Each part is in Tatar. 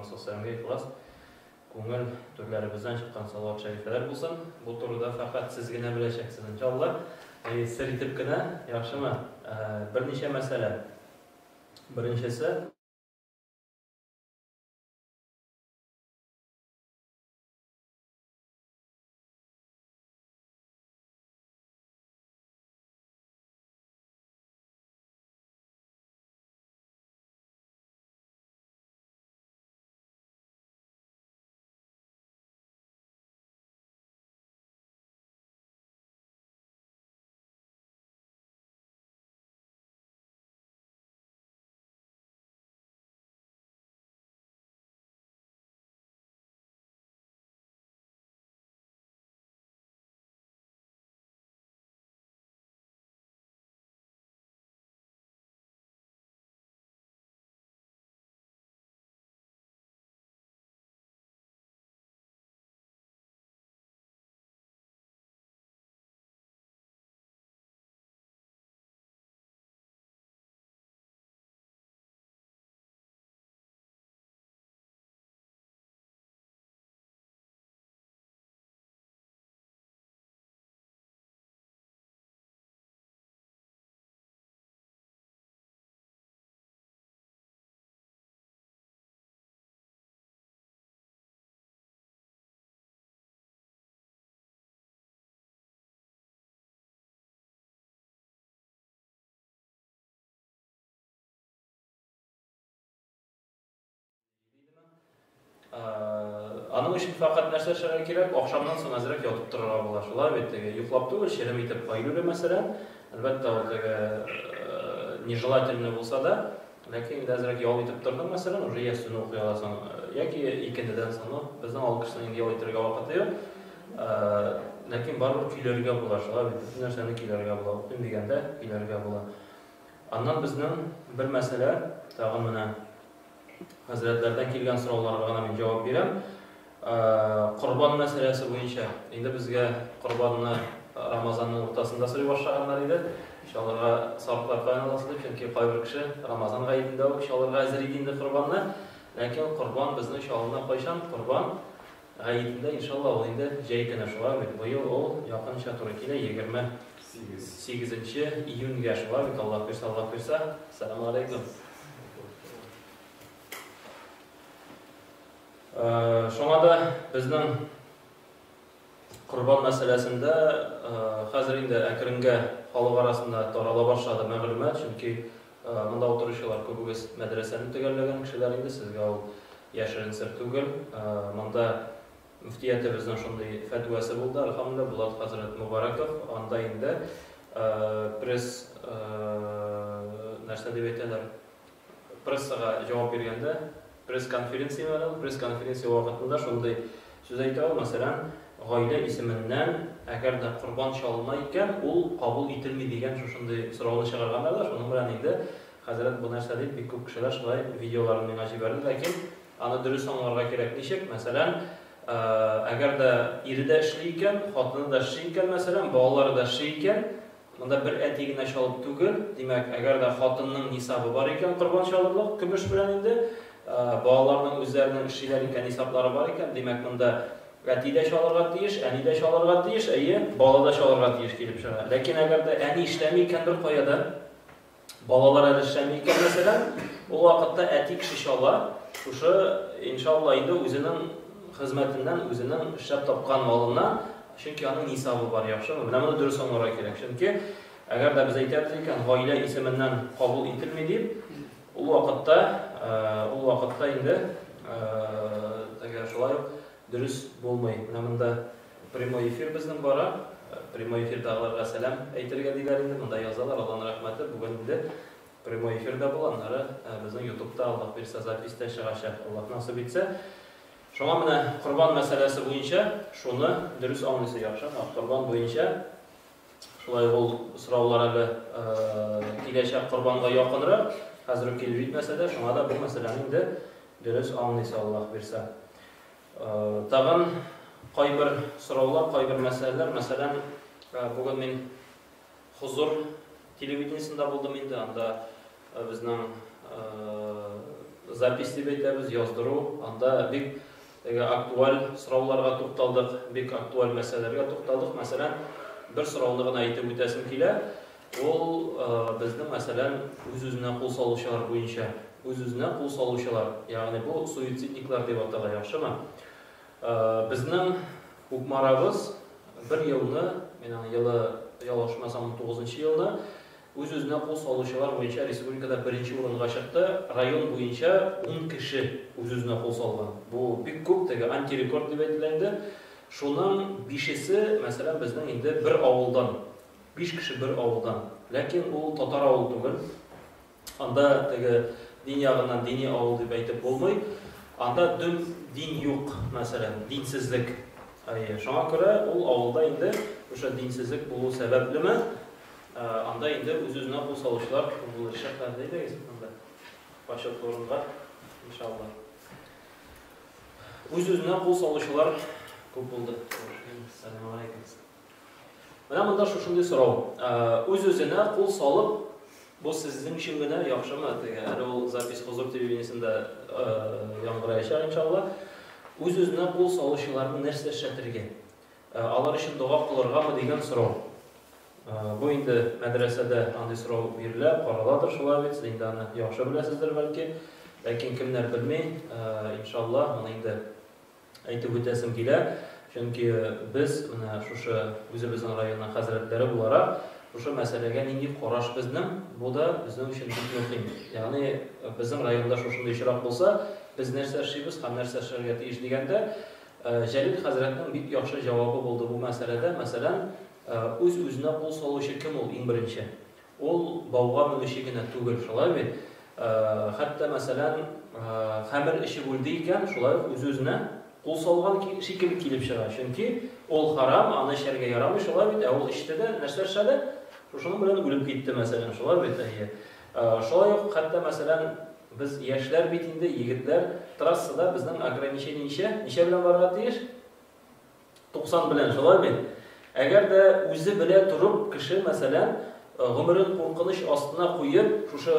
Kurban sosyalge ihlas. Көңіл түрлерімізден шыққан салауат шарифелер болсын. Бұл турыда фақат сіз генә білешексіз иншалла. Сыр итеп кенә, яхшымы? Берничә мәсьәлә. Беренчесе Аның өчен фақат нәрсә эшләргә кирәк, акшамнан соң әзрәк ятып торырга була. Шулай бит, йоклап түгел, шерем итеп кайлыйры мәсәлән. Әлбәттә, ул нежелательно булса да, ләкин әзрәк ял итеп тордың мәсәлән, уже ясыны укый аласың. Яки икендедән соң, безнең алкышның инде ял итәргә вакыты юк. Ләкин барыбер көйләргә була, шулай бит, бу нәрсәне көйләргә була, укыйм дигәндә көйләргә була. Аннан безнең бер мәсьәлә, тагын менә Хәзрәтләрдән килгән сорауларга гына мин җавап бирәм. Корбан мәсьәләсе буенча, инде безгә корбанны Рамазанның уртасында сорый башлаганнар иде. Иншалла сарыклар кайналасы дип, чөнки кайбер кеше Рамазан гаетендә үк иншалла әзер иде инде корбанны. Ләкин корбан безнең шалына кайчан корбан гаетендә иншалла ул инде җәй көне шулай бит. Быел ул якынча туры килә 28 июньгә шулай бит. Аллаһ бирсә. Ассаламу алейкум. Шуңа да безнең Корбан мәсьәләсендә хәзер инде әкренгә халык арасында тарала башлады мәгълүмат, чөнки монда утыручылар күбегез мәдрәсәне төгәлләгән кешеләр инде, сезгә ул яшерен сер түгел. Монда мөфтиятебезнең шундый фәтвасы булды, әлхәмдүлиллаһ, Булат хәзрәт Мубараков, анда инде пресс нәрсә дип әйтәләр, прессага җавап биргәндә, пресс-конференция вакытында шундый сүз әйтә, мәсәлән, гаилә исеменнән әгәр дә корбан чалына икән, ул кабул ителми дигән шундый сорауны чыгарганнар да, шуның белән инде хәзрәт бу нәрсә дип бик күп кешеләр шулай видеоларын миңа җибәрде, ләкин аны дөрес аңларга кирәк. Ничек? Мәсәлән, әгәр дә ире дә эшли икән, хатыны да эшли икән, мәсәлән, балалары да эшли икән, монда бер әти генә чалып түгел, димәк, әгәр дә хатынның нисабы бар икән, корбан чалырлык, көмеш белән инде, балаларның үзләренең эшлиләр икән, нисаплары бар икән, димәк, монда әти дә чалырга тиеш, әни дә чалырга тиеш, бала да чалырга тиеш килеп чыга. Ләкин әгәр дә әни эшләми икән бер кайда, балалар әле эшләми икән, мәсәлән, ул вакытта әти кеше чала, шушы иншалла инде үзенең хезмәтеннән, үзенең эшләп тапкан малыннан, чөнки аның нисабы бар, яхшымы? Менә моны дөрес аңларга кирәк. Чөнки әгәр дә без әйтәбез икән, гаилә исеменнән кабул ителми дип, ул вакытта инде шулай дөрес булмый. Менә монда прямой эфир безнең бара. Прямой эфирдагыларга сәлам әйтергә диләр инде. Монда язалар, Аллаһның рәхмәте. Бүген инде прямой эфирдә булганнары безнең YouTube'та Аллаһ бирсә записта чыгачак. Аллаһ насыйп итсә. Шуңа менә корбан мәсьәләсе буенча шуны дөрес аңлыйсы яхшы. Корбан буенча шулай ул сораулар әле киләчәк корбанга якынрак, хәзер килеп җитмәсә дә, шуңа да бу мәсьәләне инде дөрес аңлыйсы Аллаһ бирсә. Тагын кайбер сораулар, кайбер мәсьәләләр, мәсәлән, бүген мин Хузур телевидениесендә булдым инде, анда безнең запись дип әйтәбез, яздыру. Анда бик актуаль сорауларга тукталдык, бик актуаль мәсьәләләргә тукталдык. Мәсәлән, бер сорауны гына әйтеп үтәсем килә. Ул безнең мәсәлән үз-үзенә кул салучылар буенча. Үз-үзенә кул салучылар, ягъни бу суицидниклар дип атала, яхшымы? Безнең укмарабыз bir елны, мен елы ялгышмасам 9-нчы елны үз-үзенә кул салучылар буенча республикада беренче урынга чыкты. Район буенча 10 кеше үз-үзенә кул салган. Бу бик күп, теге антирекорд дип әйтелә. Шуның 5-се, мәсәлән, безнең инде бер авылдан, 5 кеше бер авылдан. Ләкин ул татар авыл түгел. Анда теге дин ягыннан дини авыл дип әйтеп булмый. Анда дин юк, мәсәлән, динсезлек. Шуңа күрә ул авылда инде ошо динсезлек булу сәбәплеме? Анда инде үз-үзенә кул салучылар булыр шәһәр дидегез анда. Башат орынга иншалла. Үз-үзенә кул салучылар күп булды. Ассаламу алейкум. Менә монда шушындый сорау. Үз-үзенә кул салып, бу сезнең өчен генә яхшымы? Әле ул запись хозур телевидениесендә яңгыраячак иншалла. Үз-үзенә кул салучыларны нәрсә эшләтергә? Алар өчен дуа кылыргамы дигән сорау. Бу инде мәдрәсәдә андый сорау бирелә, караладыр, шулай бит, инде аны яхшы беләсездер бәлки. Ләкин кемнәр белми, иншалла, моны инде әйтеп үтәсем килә. Чөнки без менә шушы үзебезнең районның хәзрәтләре буларак, шушы мәсьәләгә нинди караш безнең, бу да безнең өчен бик мөһим. Ягъни безнең районда шушындый очрак булса, без нәрсә эшлибез, һәм нәрсә эшләргә тиеш дигәндә, Җәлил хәзрәтнең бик яхшы җавабы булды бу мәсьәләдә. Мәсәлән, үз-үзенә кул салучы кем ул иң беренче? Ул бауга менүче генә түгел, шулай бит. Хәтта мәсәлән, хәмер эше булды икән, шулай үз-үзенә кул салган шикелле килеп чыга. Чөнки ул харам, аны эшләргә ярамый, шулай бит. Ул эштә дә нәрсә эшләде? Шуның белән үлеп китте мәсәлән, шулай бит. Шулай ук хәтта мәсәлән biz яшьләр бит инде, егетләр трассада безнең ограничение ничә белән барырга тиеш? 90 белән, шулай бит. Әгәр дә үзе белә турып кеше мәсәлән гомерен куркыныч астына куеп, шушы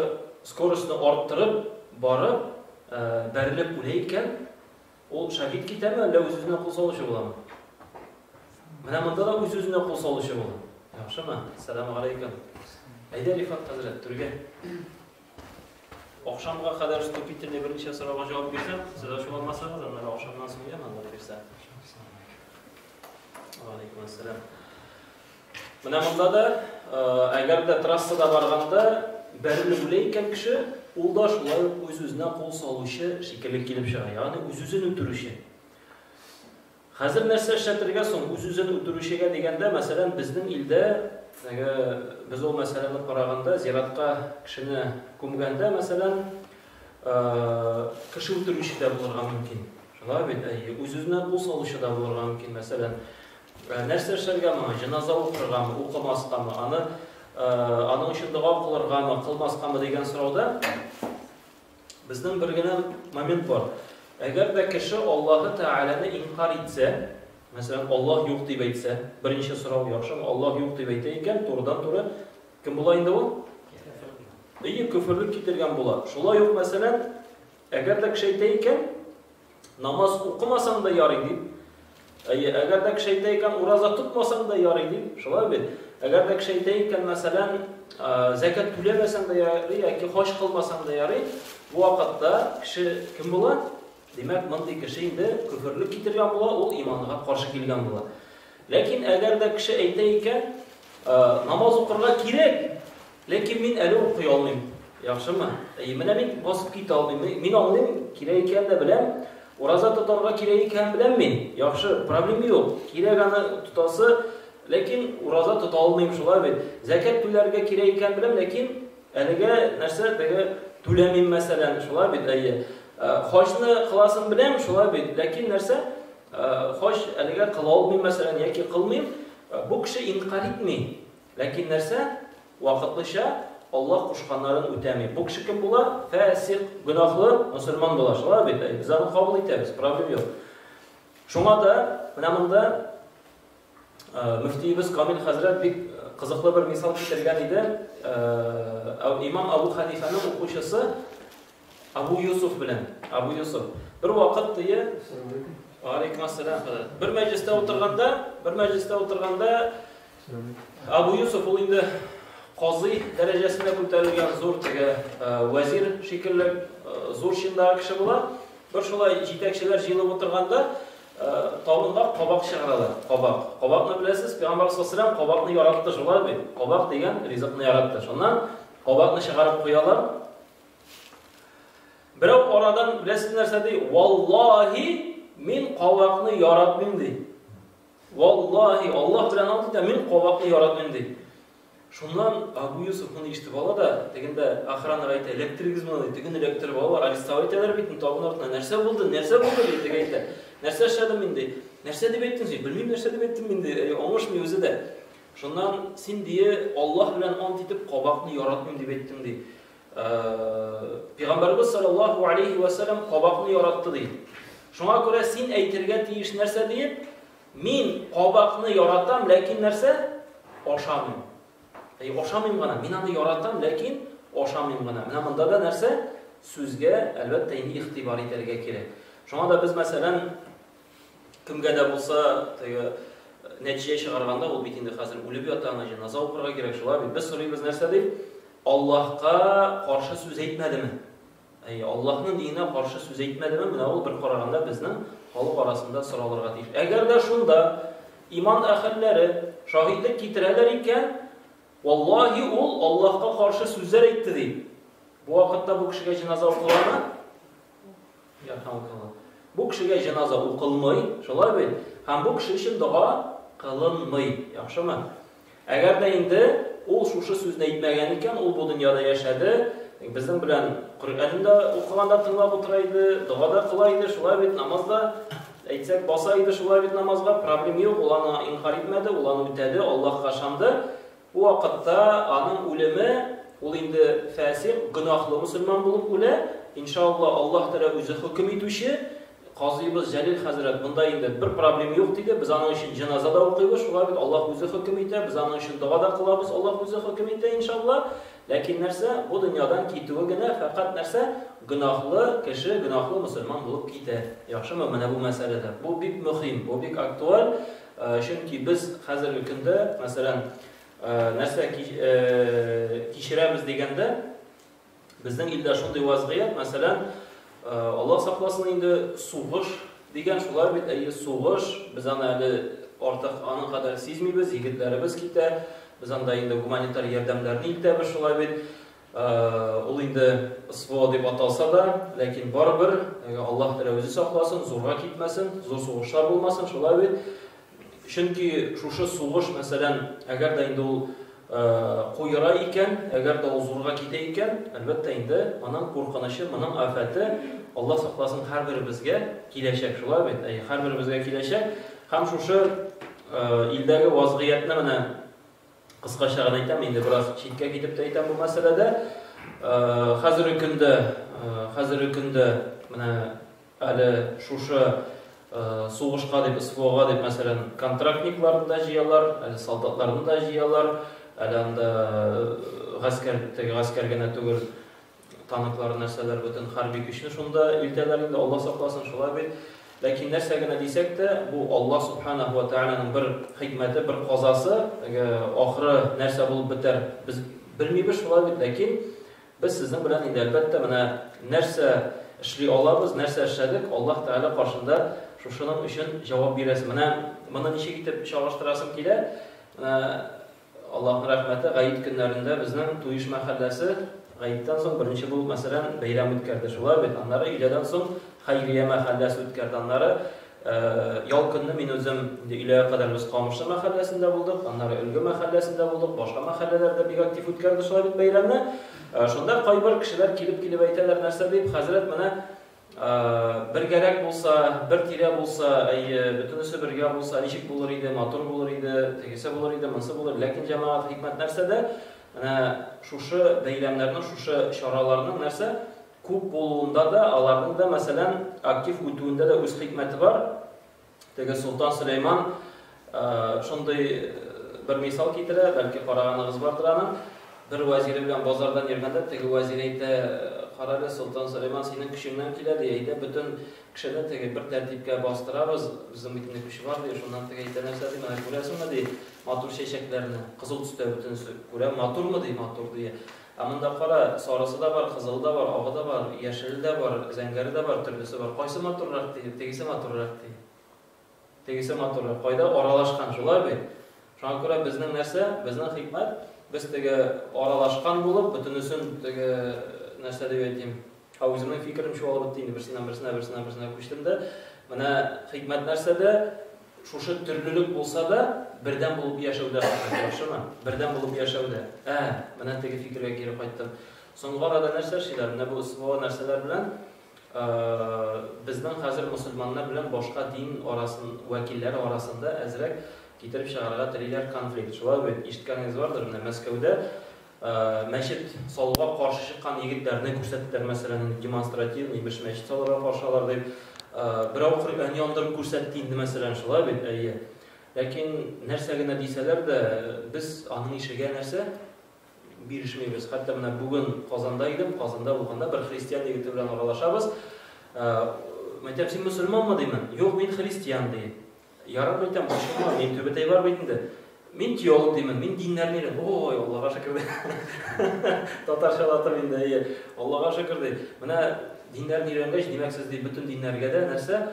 скоростьны арттырып барып, бәрелеп үлә икән, ул шагыйд китәме, әллә үз-үзенә кул салучы буламы? Менә монда да үз-үзенә кул салучы була. Яхшымы? Ассаламу алейкум. Әйдә Рифат хәзрәт, түргә. Акшамга кадәр вступительный беренче сорауга җавап бирсәм, сез ачу алмасагыз, аннан акшамнан соң янына бирсәм. Алейкум ассалам. Менә монда да, әгәр дә трассада барганда бәрелеп үлә икән кеше, ул да шулай үз-үзенә кул салучы шикелле килеп чыга. Ягъни үз-үзен үтерүче. Хәзер нәрсә эшләтергә соң үз-үзен үтерүчегә дигәндә, мәсәлән, безнең илдә biz o мәсьәләне караганда, зиратка кешене күмгәндә, мәсәлән, кеше үтерүче дә булырга мөмкин. Шулай бит, үз-үзенә кул салучы да булырга мөмкин. Мәсәлән, нәрсә эшләргәме, җиназа укыргамы, укымаскамы, аның өчен дуа кылыргамы, кылмаскамы дигән сорауда безнең бер генә момент бар. Әгәр дә кеше Аллаһы Тәгаләне инкар итсә, мәсәлән, Аллаһ юк дип әйтсә, беренче сорау яхшымы? Аллаһ юк дип әйтә икән, турыдан-туры кем була инде ул? Күферлек китергән була. Шулай ук, мәсәлән, әгәр дә кеше әйтә икән, намаз укымасаң да ярый дип, әгәр дә кеше әйтә икән, ураза тотмасаң да ярый дип, шулай бит. Әгәр дә кеше әйтә икән, мәсәлән, закат түләмәсәң дә ярый, яки хаҗ кылмасаң да ярый, бу вакытта кеше кем була? Димәк, мондый кеше инде күферлек китергән була, ул иманга каршы килгән була. Ләкин әгәр дә кеше әйтә икән, намаз укырга кирәк, ләкин мин әле укый алмыйм. Яхшымы? Менә мин басып китә алмыйм. Мин аңлыйм, кирәк икән дә беләм, ураза тотарга кирәк икән беләм мин. Яхшы, проблема юк. Кирәк аны тотасы, ләкин ураза тота алмыйм, шулай бит. Закат түләргә кирәк икән беләм, ләкин әлегә нәрсә теге түләмим мәсәлән, шулай бит. Хаҗны кыласын беләм, шулай бит. Ләкин нәрсә? Хаҗ әлегә кыла алмыйм мәсәлән, яки кылмыйм. Бу кеше инкар итми. Ләкин нәрсә? Вакытлыча Аллаһ кушканнарын үтәми. Бу кеше кем була? Фасик, гынаһлы мусульман була, шулай бит. Без аны кабул итәбез, проблема юк. Шуңа да, менә монда мөфтиебез Камил хәзрәт бик кызыклы бер мисал китергән иде. Имам Абу Ханифаның укучысы Abu Yusuf bilen. Abu Yusuf. Bir vaqt diye Aleyküm asselam. Bir mecliste oturganda Abu Yusuf ol indi qozi derecesinde ko'tarilgan zo'r vazir shekilli zo'r shindar kishi bo'lar. Bir shulay yetakchilar jilib o'tirganda tog'inda qoboq chiqaradi. Qoboqni bilasiz, Payg'ambar sollallohu alayhi vasallam qoboqni yaratdi, shularmi? Qoboq degan rizqni yaratdi. Shundan qoboqni chiqarib qo'yalar. Birov oradan bilasiz narsa deydi, "Vallahi men qoboqni yaratdim" deydi. Vallahi Allah bilan oldi, men qoboqni yaratdim deydi. Shundan Abu Yusuf buni eshitib oladi, deganda axirani aytdi, "Elektrikizmi?" deydi. Degan elektr bolalar arstavaytalar bitin tog'ning ortidan narsa bo'ldi deydi aytdi. Narsa ishladim men deydi. Narsa deb aytdingiz? Bilmayman narsa deb aytdim men deydi. O'ngishmi o'zida. Shundan sen diye Alloh bilan ont etib qoboqni yaratdim deb aytdim deydi. Payg'ambarimiz sollallohu alayhi vasallam qoboqni yaratdi deydi. Shunga ko'ra sen aytirga tegish narsa deyib, men qoboqni yaratam, lekin narsa oshamayman. Oshamayman gana. Men uni yaratam, lekin oshamayman gana. Mana bunda da narsa so'zga albatta endi ixtibor etarga kerak. Shunga da biz masalan kimga da bo'lsa, natija chiqarganda u bitinda hozir o'lib yotganda janoza o'qirga kerak shular. Biz so'raymiz narsa deb Allohga qarshi so'z aytmadimi? Allohning dinine qarshi so'z aytmadimi? Mana u bir qaraganda bizning xalq orasida so'rovlarga tegish. Agarda shunda iymon ahllari shohidlik keltiralar ekan, vallahi u Allohga qarshi so'zlar aytdi deydi. Bu vaqtda bu kishiga janoza o'qiladimi? Yarhamkalloh. Bu kishiga janoza o'qilmay, shular bil, ham bu kishi uchun duo qilinmay. Yaxshimi? Agarda endi u shu so'zni aytmagan ekan, u bu dunyoda yashadi, bizning bilan Qur'onda o'qiganda tinglab o'tiraydi, duoda qilaydi, shular bil, namozda aytsak bosaydi, shular bil namozga problem yo'q, ularni inkor etmadi, ularni o'tadi, Allohga shamdi. Bu vaqtda uning o'limi, u endi fasiq, gunohli musulmon bo'lib o'la, inshaalloh Alloh taolo o'zi hukm etuvchi Qoziyimiz Jalil Hazrat bunda endi bir problem yo'q deydi. Biz uning uchun janozada o'qiymiz, shular bilan Alloh o'zi hukm etadi. Biz uning uchun duoda qilamiz, Alloh o'zi hukm etadi inshaalloh. Lekin narsa bu dunyodan ketuvigina faqat narsa gunohli kishi, gunohli musulmon bo'lib ketadi. Yaxshimi? Mana bu masalada. Bu bek muhim, bu bek aktual. Chunki biz hozirgi kunda masalan narsa kechiramiz deganda bizning ilda shunday vaziyat, masalan Allah saqlasin endi sug'ish degan shular bit sug'ish biz hali ortiq aniq qadar sezmaymiz, yigitlarimiz ketdi. Biz anda endi gumanitar yordamlarni iltamiz shular bit. U endi isvo deb atalsa da, lekin baribir Alloh taolo o'zi saqlasin, zo'rga ketmasin, zo'r sug'ishlar bo'lmasin shular bit. Chunki shu sug'ish masalan agarda endi u qo'yira ekan, agarda u zo'rga ketay ekan, albatta endi mening qo'rqinishim, mening afati Alloh saqlasin har birimizga kelashak shular bit. Har birimizga kelashak. Ham shu ildagi vaziyatni mana qisqacha aytaman, endi biroz chetga ketib aytaman bu masalada. Hozirgi kunda mana hali shu sug'ishqa deb, isfoga deb masalan kontraktniklarni da jiyalar, soldatlarni da jiyalar, alanda askarga tugul tanıklar narsalar butun harbiy kuchni shunda iltalaringda Alloh saqlasin shular bit. Lekin narsagina desek de bu Alloh subhanahu va taolaning bir hikmati, bir qozosi, oxiri narsa bo'lib bitar. Biz bilmaymiz shular bit, lekin biz sizning bilan endi albatta mana narsa ishlay olamiz, narsa ishladik, Alloh taolo qarshida shuning uchun javob berasiz. Mana necha ketib chog'ishtirasam kelar. Allohning rahmati g'ayib kunlarida bizning to'yish mahallasi g'ayibdan so'ng birinchi bu masalan bayram o'tkazdi shular bit. Anlari iladan so'ng xayriya mahallasi o'tkazdi. Anlari yolqinni men o'zim ilaya qadar biz Qomishli mahallasida bo'ldik, anlari Ulgu mahallasida bo'ldik, boshqa mahallalarda bek aktiv o'tkazdi shular bit bayramni. Shunda qo'ybar kishilar kelib aytadilar narsa deb, hazrat mana bir kerak bo'lsa, bir tira bo'lsa, butunisi birga bo'lsa, nechik bo'lar edi, motor bo'lar edi, tegisa bo'lar edi, mansa bo'lar, lekin jamoat hikmat narsada mana shu bayramlarning shu ishoralarning narsa ko'p bo'lganda da, ularning da masalan aktiv o'tuvida da o'z hikmati bor. Tega Sulton Sulaymon shunday bir misol keltiradi, balki qarag'aning'iz bordir. Bir vaziri bilan bozordan yurganda, tega vazir aytdi, Harare Sultan Süleyman senin kişinden kiledi yeyde bütün kişide tege bir tertipke bastırarız. Bizim bitinde kişi var diye şundan tege itenerse diye bana göresin mi diye matur şeşeklerini kızıl tüste bütün göre matur mu diye matur diye. Amında kara sarısı da var, kızılı da var, ağı da var, yeşili de var, zengeri de var, türlüsü var. Kaysı maturlar diye, tegisi maturlar diye. Tegisi maturlar. Kayda aralaşkan şular bir. Şuna göre bizden nerse, bizden hikmet, biz tege aralaşkan bulup, bütünüsün tege nerse diye diyeyim. Özümün fikrim şu olup bittiğini birisine kuştum da, bana hikmet nerse de, şu türlülük olsa da, birden bulup yaşavda yaşama. Birden bulup yaşavda. Bana tege fikre geri kayttım. Sonuç arada nerse şeyler, ne bu ısıva nerseler bilen, bizden hazır Müslümanlar bilen başka din vakilleri arasında ezrek getirip şahırga tiriler konflikt. Şular bir işitkanınız vardır. Moskov'da meşit solga karşı çıkan yigitlerini gösterdiler mesela demonstratif bir meşit solga karşılar deyip bir avukır ön yandırıp gösterdiğinde mesela şular bir lakin nersegine deyseler de biz anın işige nerse bir işmeyiz. Hatta bugün Kazandaydım. Kazanda bulganda bir Hristiyan yigiti bilen aralaşabız. Metem sen Müslüman mı deyman? Yok, men Hristiyan deyim. Yarab metem başıma, men töbetey var beytinde. Men teolog deyman, men dinler neren. Oy, Allah'a şükür dey. Tatarşalata men de, Allah'a şükür dey. Mana dinler nerengeç demeksiz dey, bütün dinlerge de nerse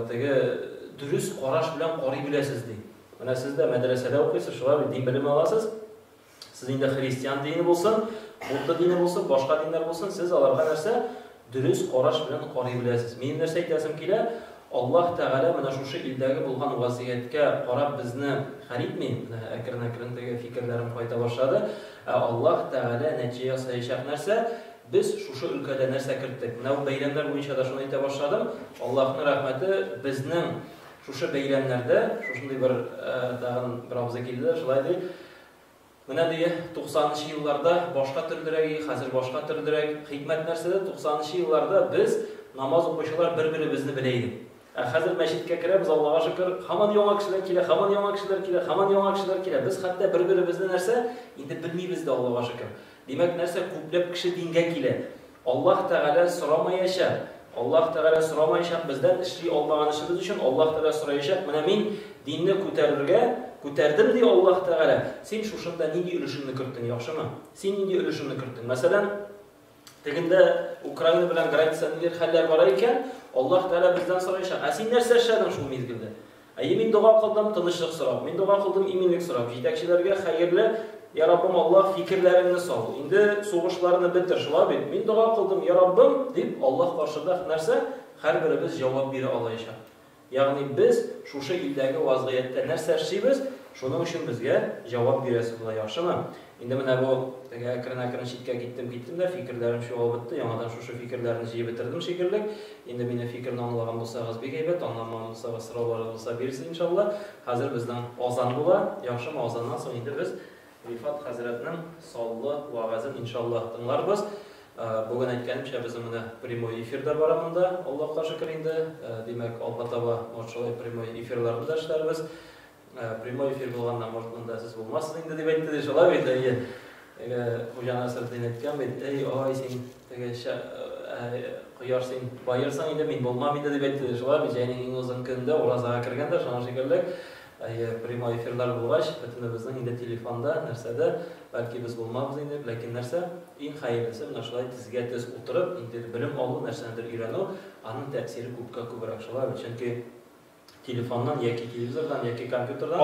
tege dürüst qaraş bilen qari bilesiz dey. Mana siz de medresede okuysiz, şular din bilimi alasız. Sizin de Hristiyan dini bolsun, Budda dini bolsun, başka dinler bolsun, siz alarga nerse dürüst qaraş bilen qari bilesiz. Men nerse aytasım kile, Allah Teala mana şu ildagi bulgan vaziyetke qarab bizni xaritmi, akrin tege fikirlerim qayta başladı. Allah Teala netice yasayacak nerse biz şu ülkede nerse kirittik. Mana beylemler boyunca da şunu ayta başladım. Allah'ın rahmeti bizning şu beylemlerde, şunday bir dağın bir avza keldi, şulay dey. Mana diye 90'lı yıllarda başka türlürek, hazır başka türlürek hikmet nerse de 90'lı yıllarda biz namaz okuşular bir-birimizni bileydi. Hazır meşitke kiremiz Allah'a şükür, haman yoğun kişiler kile, haman yoğun kişiler kile. Biz hatta bir-birimizni nerse indi bilmeybiz de Allah'a şükür. Demek nerse köplep kişi dinge kile. Allah Teala soramayacak. Allah Teala soramayacak bizden işli olmagan işimiz için Allah Teala sorayacak. Mana men dinni ko'tardim diye Allah Teala. Sen şuşunda nege ülüşünü kirttin, yaxşımı? Sen nege ülüşünü kirttin? Mesela teginde Ukrayna bilen Gretsiya'nın haller var iken Allah Teala bizden sorayacak. Sen nerse işledin şu mezgilde? Men dua kıldım, tınışlık sorab, men dua kıldım, iminlik sorab. Yetakçilerge hayırlı, ya Rabbim Allah fikirlerini sal. Indi soğuşlarını bitir, şular bit. Men dua kıldım, ya Rabbim deyip Allah karşıda nerse her birimiz cevap biri alayacak. Yani biz şu ildagi vaziyette nerse işleymiz, şunun için bizge cevap beresiz bo'lar, yaxshimi? Endi mana bu akrin shitga gittim de fikrlarim shu olib bitdi. Yanadan şu fikrlarni yeb bitirdim shekilli. Endi meni fikrni anglagan bo'lsangiz begaybat, anglamagan bo'lsangiz so'rovlar bo'lsa bersin inshaalloh. Hozir bizdan ozon bo'lar. Yaxshimi? Ozondan so'ng endi biz Rifat Hazratning sonli va'zini inshaalloh tinglarmiz. Bugün aytganimcha biz mana primoy efirda boramanda. Allohga shukr endi. Demak, Albatava maşallah primoy efirlarida ishlarmiz. Primoy efir bo'lgandan boshqa siz bo'lmasiz endi deb aytdi inshaalloh. Endi Xo'ja Nasriddin aytgan, "Ey oy sen tege quyosh sen bayirsan endi men bo'lmaydi" deb aytdi inshaalloh. Bijaning eng uzun kunda o'razaga kirganda shuna shekilli primoy efirlar bo'lgach, butunimizning endi telefonda narsada balki biz bo'lmaymiz endi, lekin narsa eng xayrlisi mana shulay tizga tiz o'tirib, endi bilim olup narsadir o'rganuv, aning ta'siri ko'proq shulay. Chunki telefondan yoki televizordan yoki kompyuterdan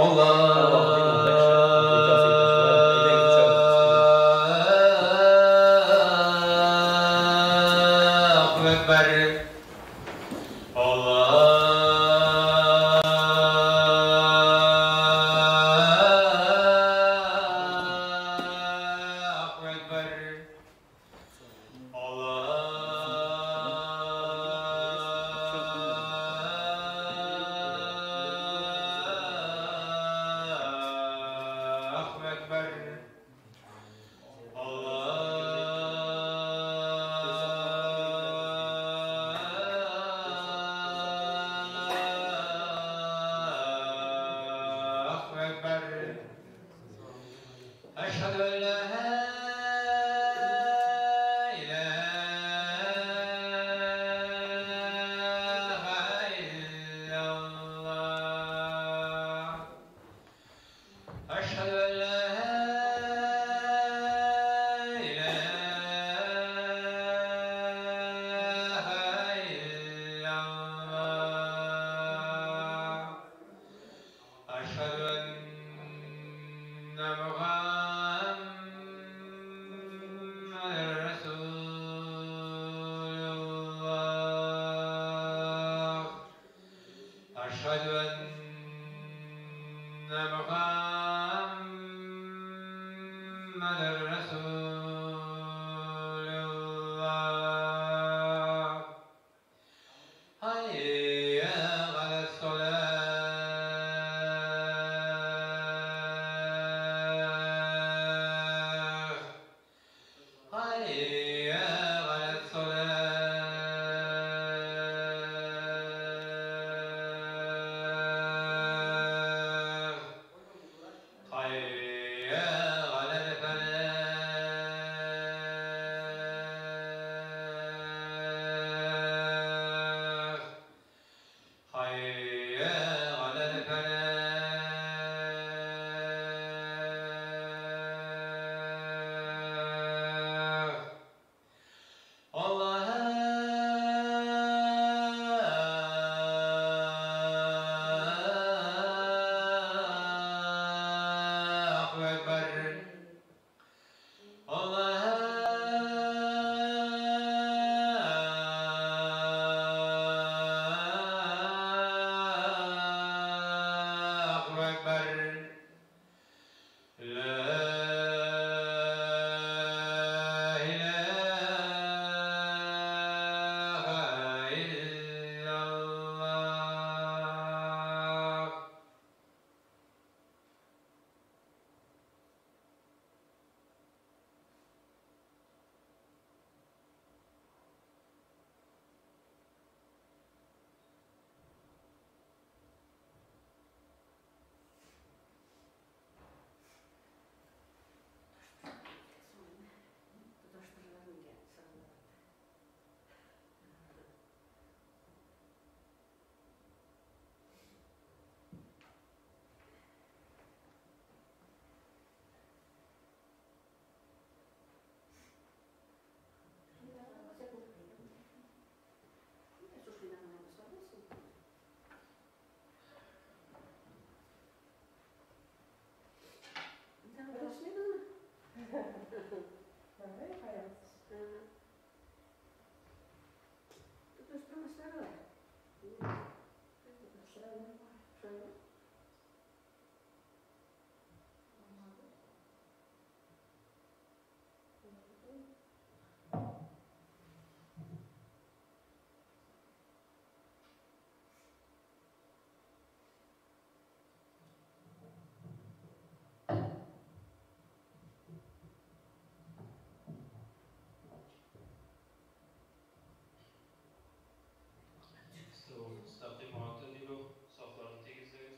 Müstaqim altın dilu, safların tegizligi.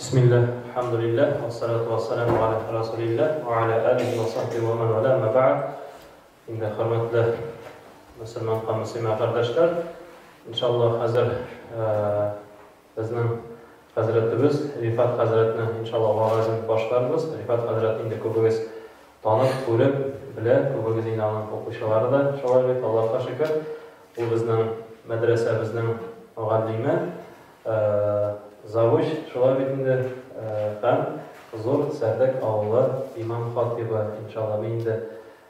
Bismillah, alhamdulillah, wassalatu wassalamu ala rasulillah wa ala alihi wa sahbihi wa man wala ma ba'd. Şimdi hürmetli Müslüman kardeşler, inşallah hazır bizning Hazretimiz Rifat Hazretini inşallah vaazini başlarımız. Rifat Hazretini de ko'pimiz tanib, ko'rib, bilib, ko'pimiz inanın o'quvchilari da şolaylik Allohga shukr. Bu bizning madrasa, bizning muallimi Zavuş, şolay bitinde hem Zor Serdek Ağlı İmam Hatibi inşallah men de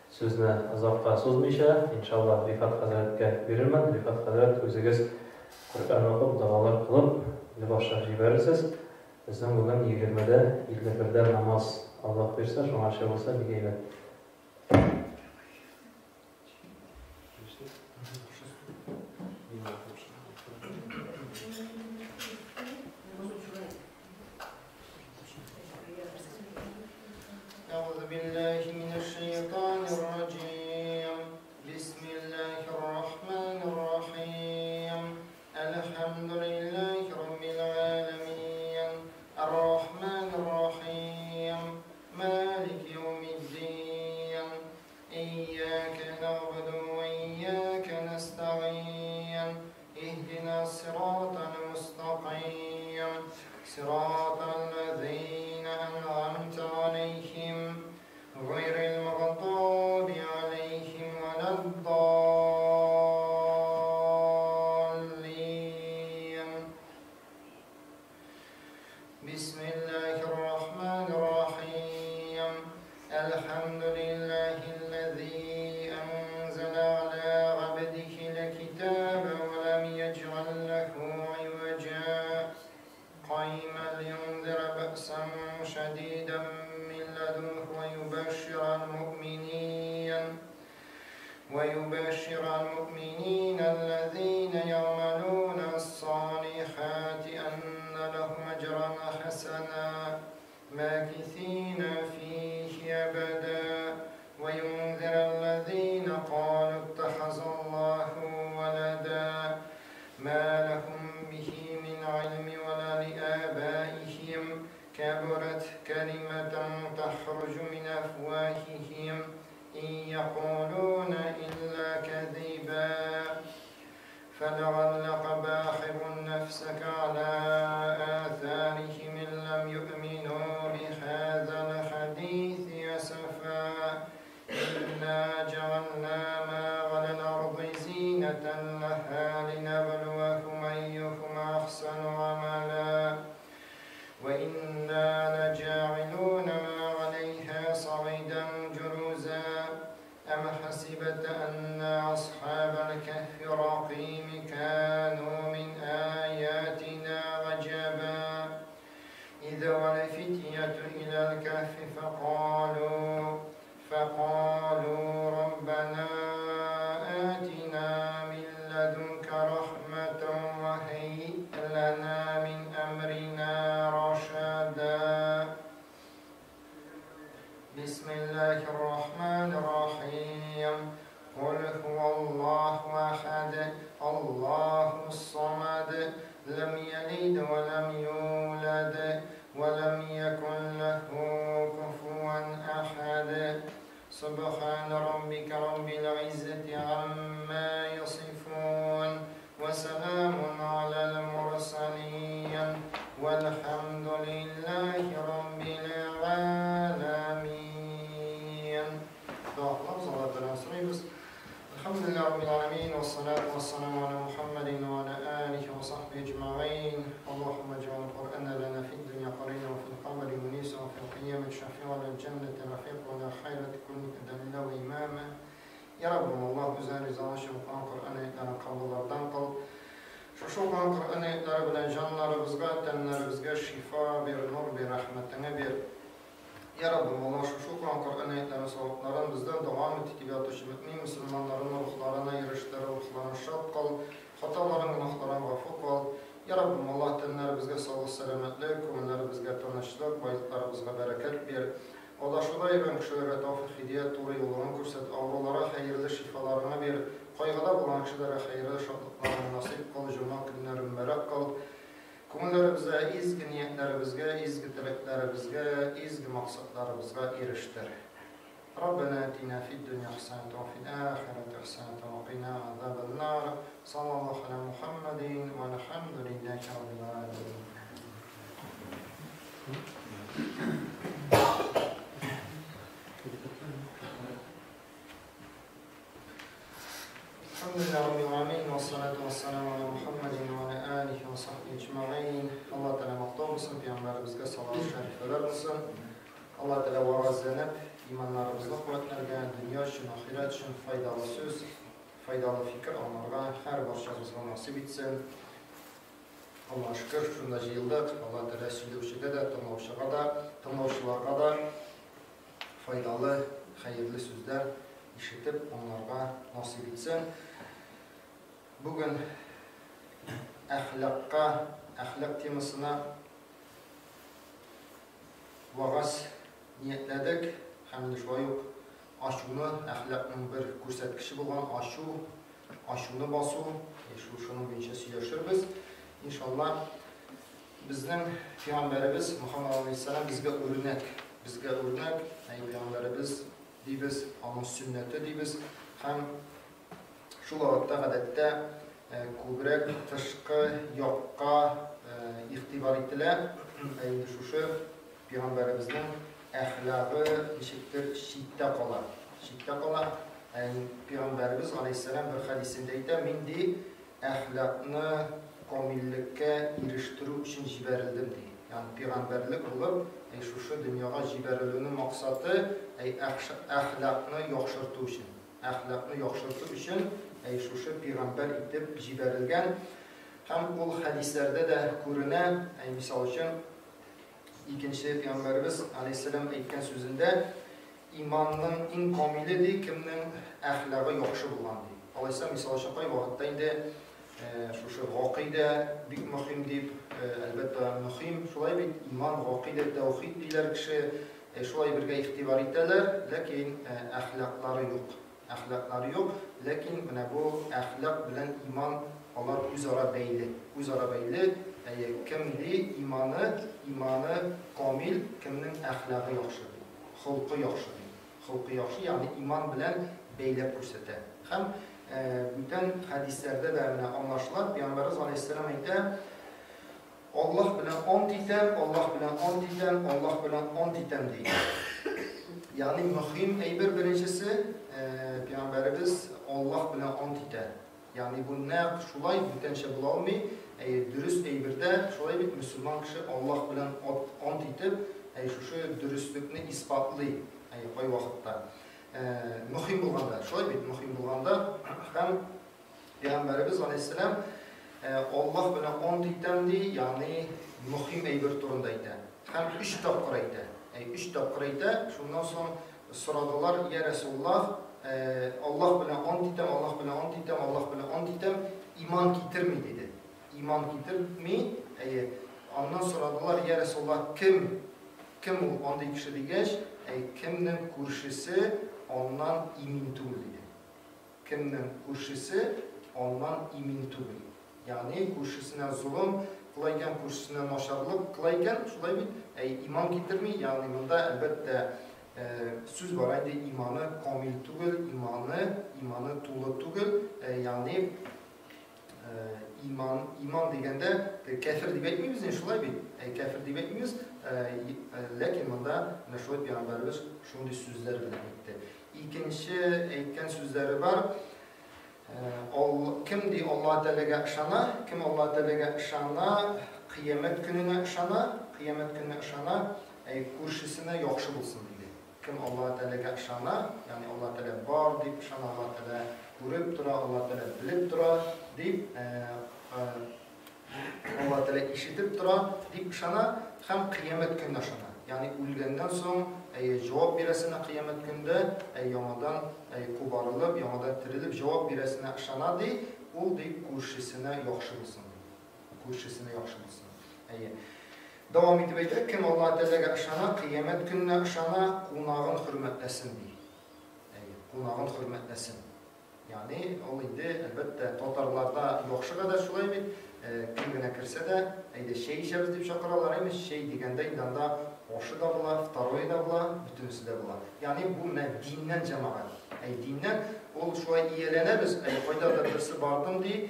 so'zni uzoqqa so'zmaycha inşallah Rifat Hazretga berilman. Rifat Hazret o'zingiz Qur'on o'qib, duolar qilib boshlab yuborasiz. Bizning bugun 20da 21da namoz Alloh bersa, shunga shay bo'lsa deydi. أعوذ بالله من الشيطان الرجيم بسم الله الرحمن الرحيم الحمد لله رب العالمين الرحمن الرحيم مالك يوم الدين إياك نعبد وإياك نستعين اهدنا الصراط المستقيم صراط الذين أنعمت عليهم غير المغضوب عليهم ولا الضالين بسم الله الرحمن الرحيم الحمد لله الذي أنزل على عبده الكتاب ولم يجعل له عوجا قيما لينذر بأسا شديدا من لدنه ويبشر المؤمنين الذين يعملون الصالحات أن لهم أجرا حسنا ماكثين فيه أبدا وينذر الذين قالوا اتخذ الله ولدا ما لهم به من علم ولا لآبائهم كبرت كلمة تخرج من أفواههم إن يقولون إلا كذبا فلعلك باخع نفسك على آثارهم إن لم يؤمنوا بهذا الحديث أسفا إنا جعلنا ما على الأرض زينة لها لنبلوهم أيهم أحسن عملا وإنا لجاعلون ما عليها صعيدا جرزا أم حسبت أن أصحاب الكهف رقيم كانوا من آياتنا عجبا إذ والفتية إلى الكهف فقالوا ربنا آتنا من لدنك رحمة وهيئ لنا من أمرنا رشدا بسم الله الرحمن الرحيم قل هو الله أحد الله الصمد لم يلد ولم يولد ولم يكن له كفوا أحد سبحان ربك رب العزة عما يصفون وسلام على المرسلين والحمد لله رب العالمين. الحمد لله رب العالمين والصلاة والسلام على محمد وعلى آله وصحبه أجمعين. اللهم اجعل القرآن لنا في الدنيا قرينا وفي القبر منيسا وفي القيامة شفيعا للجنة رفيقا ولا خيرة كل دليلا وإماما. يا رب الله üzerine rızalaşı Kur'an'ı kabullardan kıl. Şu Kur'an'ı bilen canlarımızga, tenlerimizge şifa bir, nur bir, rahmetine bir. Ya Rabbim Allah şu Kur'an ayetlerini savukların bizden devam ettikiyatı şimetni Müslümanların ruhlarına, yarışları ruhlarına şad kıl, hataların günahlarına gafur kıl. Ya Rabbim Allah tenlerimizge sağlık, selametlik, kumullerimizge tanışlık, baylıklarımızga bereket bir. O da şuday ben kişilere tavfik, hidayet, doğru yollarını kurset, avrulara hayırlı şifalarına bir. Kaygıda bulan kişilere hayırlı şadlıklarını nasip kıl, cümle günlerin merak kıl. Күңелләребезгә, изге ниятlerimizгә, изге теләкләребезгә, изге максатларыбызга ирешtir. ربنا آتنا في الدنيا حسنة وفي الآخرة حسنة وقنا عذاب النار صلى الله على محمد والحمد لله رب العالمين. الحمد لله رب العالمين والصلاة والسلام على محمد وعلى آله وصحبه أجمعين. Allah Teala maqtab olsun, Peygamberimizge salat şerifler olsun. Allah Teala vaazlanıp imanlarımızda kuvvetlerge, dünya için, ahiret için faydalı söz, faydalı fikir almağa her barşamızga nasip etsin. Allah'a şükür, şunda yıldık. Allah Teala söyleyişide de, tınlavuşlarga da faydalı, hayırlı sözler işitip onlarga nasip etsin. Bugün ahlak temasına vaaz niyetledik. Hem de şu yok. Aşunu, ahlakın bir göstergesi olan aşunu basu, şunun boyunca söyleşiriz. İnşallah bizden Peygamberimiz Muhammed Aleyhisselam bizge örnek, Peygamberimiz deybiz, onun sünneti deybiz. Hem şu vakitte adette kübrek, tışkı, yokka ihtibar ettiler. Şu Peygamberimizden ahlakı eşittir şiddet kala. Peygamberimiz Aleyhisselam bir hadisindeydi. Mindi ahlakını komillikke eriştirmek için jiberildim diye. Yani peygamberlik olup şu dünyaya jiberilmenin maksadı ahlakını yakşırtı için şu peygamber itip jiberilgen. Hem o hadislerde de görünen misal için ikinci Peygamberimiz Aleyhisselam aytgan sözünde imanın en komilidir kimnin ahlakı yakşı bulan diye. Aleyhisselam misal için kay vakitte indi şu akide büyük mühim deyip elbette mühim şulay bir iman akide tevhid diler kişi şulay birge ihtibar ettiler lakin ahlakları yok lakin bu ahlak bilen iman onlar üzara beyli kimdi imanı kamil kimnin ahlakı yakşı hulqı yakşı yani iman bilen beylep gösterdi. Hem bütün hadislerde de anlaşılan Peygamberimiz Aleyhisselam aytdı Allah bilen on titem deydi. Yani mühim birincisi Peygamberimiz Allah bilen on titem. Yani bu ne şulay bütün şey bulalmay dürüst eybirde şulay bir Müslüman kişi Allah bilen on titem şu dürüstlükni ispatlay koy vakitte. Mühim bulganda, şöyle bir mühim bulganda hem Peygamberimiz Aleyhisselam Allah bilen on titemdi yani mühim eybir turundaydı. Hem üç tapkır aydı. Şundan sonra soradılar ya Resulullah Allah bilen on titem iman getirmi dedi. İman getirmi ondan soradılar ya Resulullah kim onday kişi degeç kimnin kurşisi ondan imin tübül. Yani kurşisine zulüm kılayken, kurşisine naşarlık kılayken şulay bir iman getirmi. Yani bunda elbette söz var ayda imanı kamil tübül, imanı tuğlu tübül. Yani iman degende kafir deyip etmiyoruz şulay bir kafir deyip etmiyoruz. Lakin bunda şöyle Peygamberimiz şunday sözler bilen etti. İkinci aytgan sözleri var. Kim di Allah Teala'ga ishana, kim Allah Teala'ga ishana, qiyomat kunine ishana, kurşisine yaxshi bo'lsin deydi. Kim Allah Teala'ga ishana, yani Allah Teala bor deb ishana, Allah Teala ko'rib tura, Allah Teala bilib tura deb Allah Teala eshitib tura deb ishana, ham qiyomat kunine ishana. Yani o'lgandan so'ng javob berasini qiyomat kunida yomondan ko'barilib, yomondan tirilib javob berasini ishonadi, u deb kurşisine yaxshi bo'lsin. Davom etib aytadi, kim Alloh taolaga ishona, qiyomat kunina ishona, qonog'ini hurmatlasin deydi. Qonog'ini hurmatlasin. Yani ol indi elbette Tatarlarda yokşu kadar şulay bit. Kim gene kirse de şey işemiz deyip şakaralar imiş. Şey digende indanda oşu da bula, ftaroyu da bula, bütünüsü de bula. Yani bu ne dinden cemaat. Dinden ol şulay iyelenemiz. Koyda da birisi bardım diye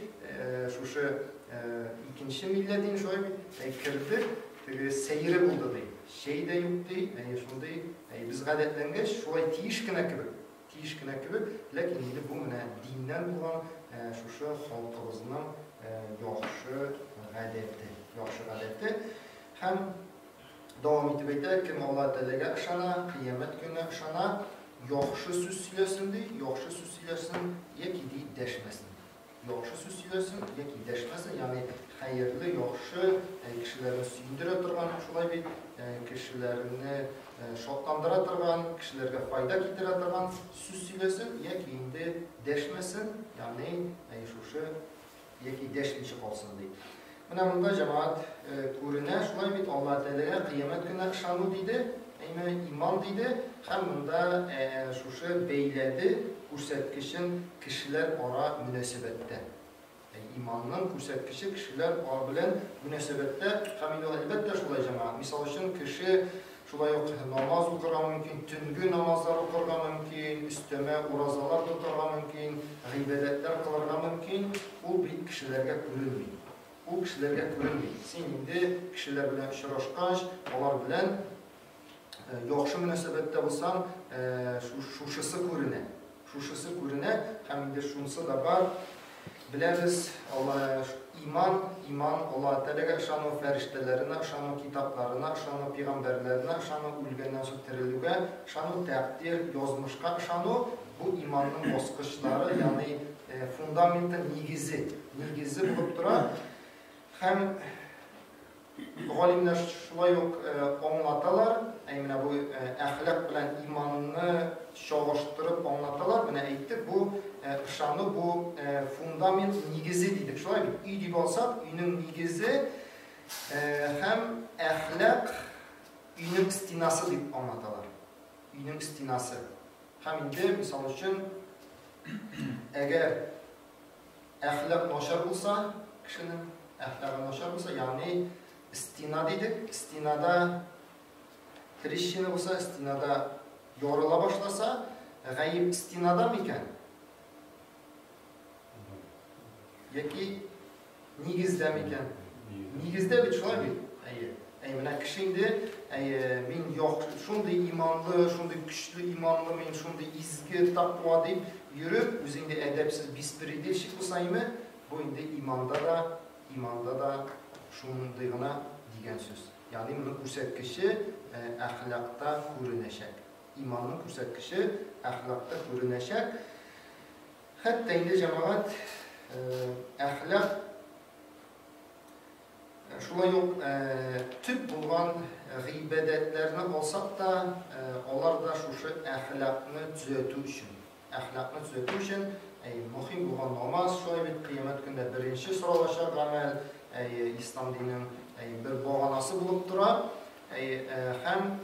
şu ikinci milletin şulay bit. Kirdi. Seyri buldu diye. Şey de yok diye. Şunday biz gadetlengeç şulay tiyişkine gibi. Tiyişkine gibi. Lakin bu ne dinden bulan şu halkımızın yaxşı adeti. Hem devam etip etək kim Allah Teala'ya ışana, kıyamet günü ışana, yaxşı söz söylesin deyil, yaxşı söz söylesin, yeki deyil deşmesin. Yaxşı söz söylesin, yeki deşmesin, yani hayırlı, yaxşı, kişilerini sündüre durgan, şulay bir kişilerini şotlandıra durgan, kişilerine fayda getire durgan söz söylesin, yeki indi deşmesin, yani şu yeki deşmişik olsun deyil. Buna bunda cemaat kuruna şulay bit Allah Teala'ya kıyamet günü ışanu deydi, iman deydi, hem bunda şu beyledi, kursetkişin kişiler ara münasebette. İmanın kursetkişi kişiler ara bilen münasebette, hem elbette şulay cemaat. Misal için kişi şulay namaz okurga mümkün, tüngü namazlar okurga mümkün, üsteme urazalar tuturga mümkün, gıybedetler kılırga mümkün, bu bir kişilerge görülmeyin. Bu kişilerge görülmeyin. Sen indi kişiler bilen şıraşkaş, onlar bilen yaxşı münasebette olsan, şuşısı görüne. Şuşısı görüne, hem indi şunsu da var. Biliriz, iman Allah Teala'ya ışanı feriştelerine, ışanı kitaplarına, ışanı peygamberlerine, ışanı ülgenden süttirilüge, ışanı takdir, yazmışka, ışanı bu imanın bozkışları, yani fundamentin nigizi bulup durar. Hem alimler şulay yok anlatalar, bu ahlak bilen imanını şoğuşturup anlatalar. Buna ayttık, bu ışanı, bu fundament nigizi dedik. Şulay bir üy deyip olsak, üyünün nigizi hem ahlak, üyünün istinası deyip anlatalar. Üyünün istinası. Hem indi, misal için, eğer ahlak noşar olsa, kişinin ahlakı noşar olsa, yani istina dedik. İstinada Krişini olsa, istinada yorula başlasa, gayib istinada mı iken? Yeki nigizde mi iken? Nigizde bir şolay bir. Mine kişindi, min yok, şunday imanlı, şunday güçlü imanlı, min şunday izgi, takva deyip yürüp, üzerinde edepsiz bispiri değişik olsayımı, bu indi imanda da şundayına diyen söz. Yani bunun kursetkişi ahlakta görüneşek. İmanın kursetkişi ahlakta görüneşek. Hatta indi cemaat ahlak şulay yok tüp bulgan gıybedetlerini olsak da onlar da şu ahlakını düzeltü için. Ahlakını düzeltü için muhim bulgan namaz şulay bir kıyamet günde birinci sıralaşar amel İslam dininin bir bağlanası bulup durar. Hem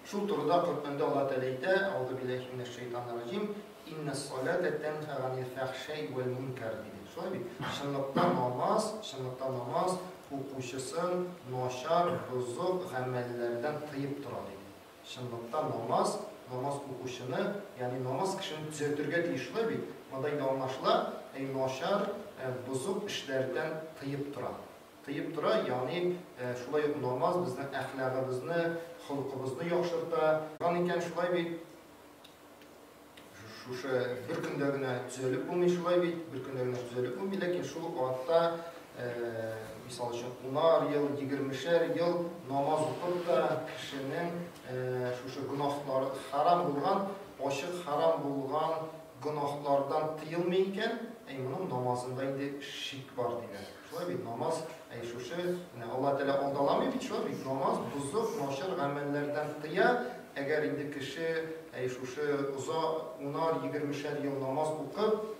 şu turda Kur'an'da Allah Teala'da Euzubillahimineşşeytanirracim İnne's-salate tenha anil fahşai vel munkar dedi. Şöyle bir şınlıkta namaz okuşusun noşar, bozuk amellerden tıyıp durar dedi. Şınlıkta namaz okuşunu, yani namaz kişinin düzeltirge değil. Şöyle bir madayla anlaşıla noşar, bozuk işlerden tıyıp durar. Yani şulay namaz bizden ahlakımızı, xulqimizni yaxshirta. Qanikan şulay bir bir kundagina düzelip bulmuş şulay bir kundagina düzelip bulmuş. Lakin şu vaxtda misal için 10 yıl, 20'şer yıl namaz okup da kişinin şu günahları haram bulgan, aşık haram bulgan günahlardan tıyılmayken bunun namazında indi şirk var diye. Şöyle bir namaz, Allah Teala aldalamıyor bir şöyle bir namaz, buzuk, noşar amellerden tıya. Eğer indi kişi uza 10 20'şer yıl namaz okup,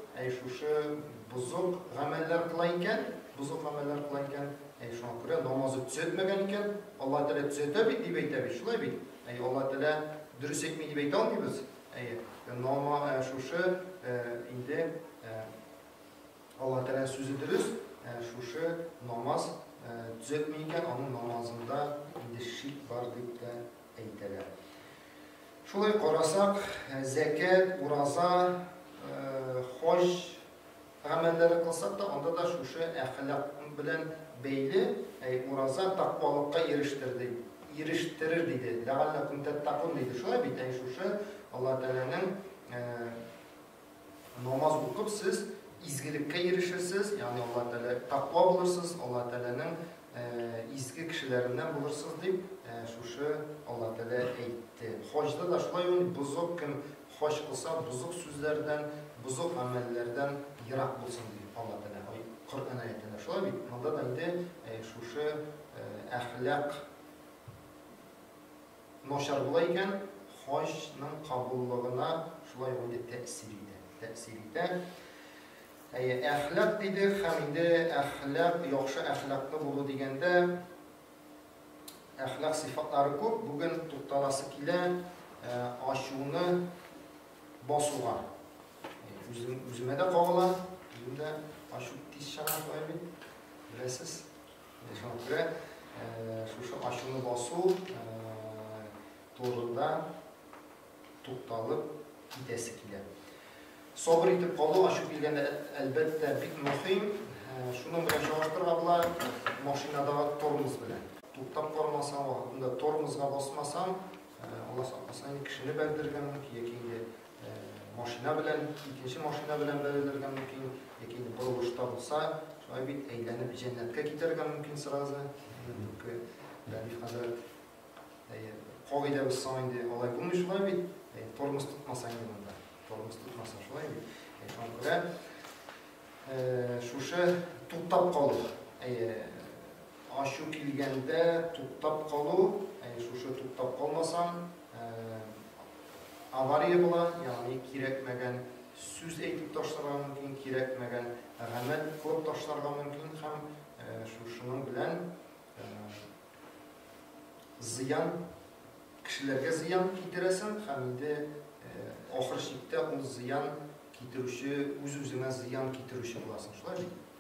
buzuk ameller kılayken, şuna göre namazı düzeltmegen iken, Allah Teala düzeltebilir diye beytebilir. Şöyle bir, Allah Teala dürüst etmeyi diye beyte almıyoruz. Normal şuşu indi Allah Teala sözü dürüst. Şuşu namaz düzeltmeyken onun namazında indi şirk var deyip de eyteler. Şulay qarasak, zekat, uraza, hoş amelleri kılsak da onda da şuşu ahlak bilen beyli uraza takvalıkka eriştirir dedi. Leallekum tettakun dedi. Şulay bir tane şuşu Allah Teala'nın namaz okup siz izgilikке erişirsiniz. Yani Allah Teala takva bulursunuz. Allah Teala'nın izgi kişilerinden bulursunuz deyip şuşu Allah Teala eğitti. Hoşda da şulay onu buzuk kim hoş olsa buzuk sözlerden, buzuk amellerden yırak bulsun deyip Allah Teala. Kur'an ayetinde şulay bir. Onda da indi şuşu ahlak noşar bulayken hoşnun kabulluğuna şulay onu tesiriydi. Ahlak dedi, hamide ahlak, yaxşı ahlaklı bulu degende ahlak sıfatları көп. Bugün tutalası kile aşığını basığa. Üzüme de qağılan, üzümde aşık tiz şanan koyabilir. Bilesiz. Şuna göre şu aşığını basığı doğrunda tutalıb gidesi kile. Sabır etip qalı aşık bilgende elbette pek mühim. Şunu bilen şaştırgablar maşinada tormuz bilen. Tuttap qormasam, vaxtında tormuzga basmasam, Allah saqlasan kişini beldirgen mümkün, yekindi maşina bilen, ikinci maşina bilen beldirgen mümkün, yekindi buruluşta bulsa, şöyle bir eğlenip cennetke gidergen mümkün sırası. Çünkü Lalif Hazret qağide bilsa indi olay bulmuş, şöyle bir tormuz tutmasa indi bunda. Tormuz tutmasa şöyle bir. Şuna göre şuşu tuttap qalı. Aşık ilgende tuttap qalı, şuşu tuttap qalmasam avariya bula, yani kerekmegen söz eytip taşlarga mümkün, kerekmegen amel qılıp taşlarga mümkün, hem şuşunun bilen ziyan, kişilerge ziyan kitiresin, hem de ahir şekilde o ziyan kitirişi, öz-özüne ziyan kitirişi bulasın.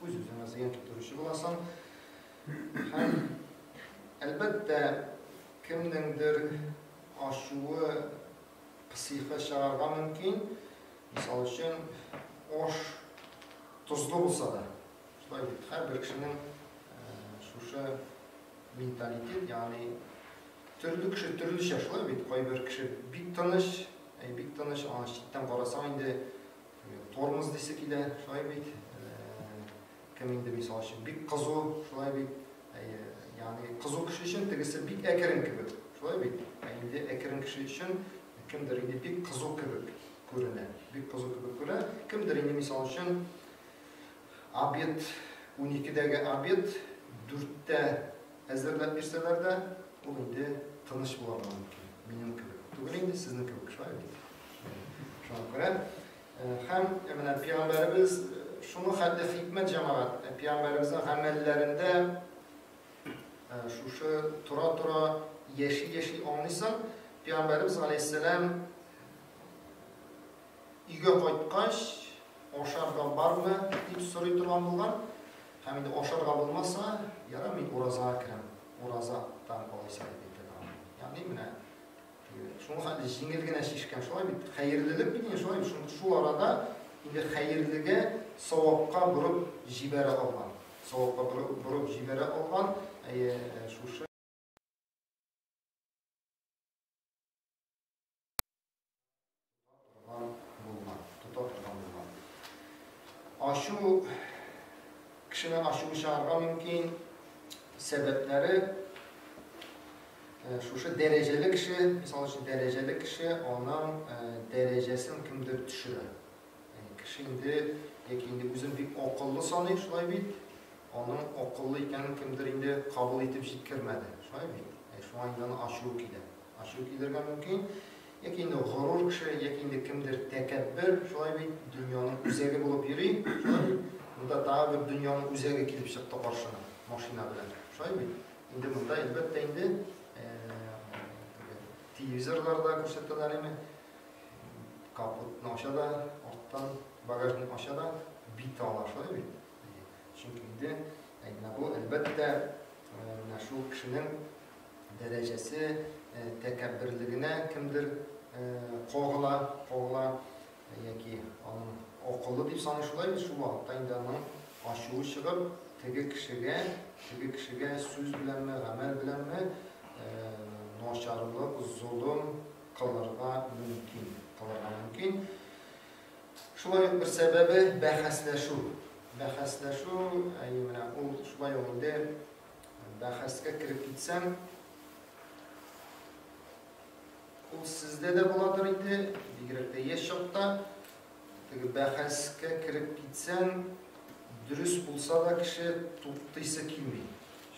Öz-özüne ziyan kitirişi bulasın. Hem elbette kimdendir aşığı psixi şararga mümkün. Misal için oş tuzlu olsa da. Her bir kişinin şuşu mentalitet, yani türlü kişi türlü yaşlı bit. Koy bir kişi bik tanış, şitten qarasa indi tormuz desek ile şöyle bit. Kim indi misal için bik kızı şöyle bit. Yani kızı kişi için tegisi bik ekerin gibi. Şöyle bit. İndi ekerin kişi için kimdir indi bik kızı gibi görünen. Bik kızı gibi görünen. Kimdir indi misal için abiyet 12'deki abiyet 4'te hazırlap birseler de o indi tanış bulamam mümkün. Benim gibi. Bugün indi sizin gibi şöyle bit. Şuna göre hem Peygamberimiz şunu haddi hikmet cemaat. Peygamberimizin amellerinde şu tura yeşil anlıysan Peygamberimiz Aleyhisselam үйге qaytqaç oşarga barmı deyip soruy turgan bulgan. Hem de oşarga bulmasa yara men orazaga kirem. Orazadan olaysa deyip. Yani mine şunu haddi jingilgene şişken şolay bit. Hayırlılık bilin şolay şu arada indi hayırlıge savapqa burup jibere algan. Savapqa burup jibere algan şuşu aşı kişinin aşı şarga mümkün sebepleri şuşu dereceli kişi, misal için dereceli kişi onun derecesini kimdir düşürür. Kişi indi özün bir okullu sanıyor, şulay bit. Onun okullu iken kimdir indi kabul etip jitkirmedi. Şulay bit. Şu an indi aşığı kider. Aşığı kidergen mümkün. Indi gurur kişi, indi kimdir tekebbür. Şulay bit. Dünyanın üzeri bulup yürüyüp. Şulay bit. Bunda daha bir dünyanın üzeri kilip çıktı karşına. Maşina bilen. Şulay bit. İndi bunda elbette indi televizorlarda ko'rsatadilarmi kaputni ochadi, ortdan bagajni ochadi, bit oladi. Çünkü bu elbette şu kişinin derecesi tekebbürlüğüne kimdir qoğula yaki onun okulu deyip sanışılaydı şu vaxtda indi onun aşığı çıkıp tegi kişiге söz bilenme, amel bilenme noşarlık, zulüm kılırga mümkün. Şulay bir sebebi bahsleşu. Şulay oyunda bahsga kirip gitsem o sizde de buladır idi, bir yaşakta bahsga kirip gitsem dürüst bulsa da kişi tuttuysa kilmeyi.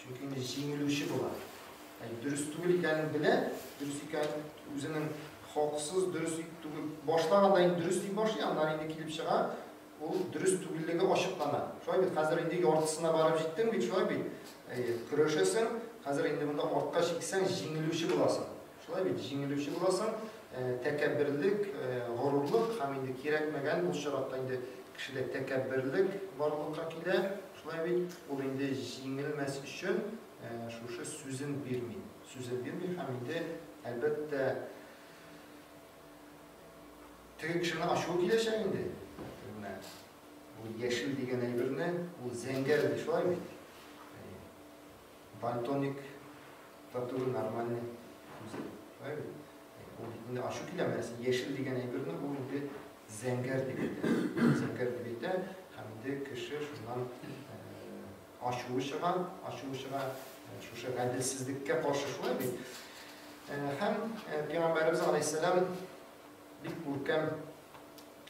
Çünkü jingiluşu bular. Dürüst iken bile, dürüst iken özünün haksız, dürüst başlağında dürüst başlıyor, ondan indi kilip çığa, o dürüst tübülliği aşıqlanar. Şöyle bir, hazır indi yortısına barıp jittin bir, şöyle bir kırışırsın, hazır indi bunda ortqa çıksan jingiluşu bulasın. Şöyle bir jingiluşu bulasın, tekebbürlük, gururluk, hem indi kerekmegen, bu şaratta indi kişide tekebbürlük varlıkka kile, şöyle bir, o indi jingilmesi için şu sözün birmeyin. Hem indi elbette tüy kişinin aşığı kileşe indi. Bu yeşil degen eybirine, bu zengerdi, şöyle mi? Baltonik taturu normalni şöyle mi? O indi aşığı kilemesi, yeşil degen eybirine, bu indi zenger dibette. Hem indi kişi şundan aşığı çıkan, şu adilsizlikke karşı şöyle mi? Hem Peygamberimiz Aleyhisselam bir muhkem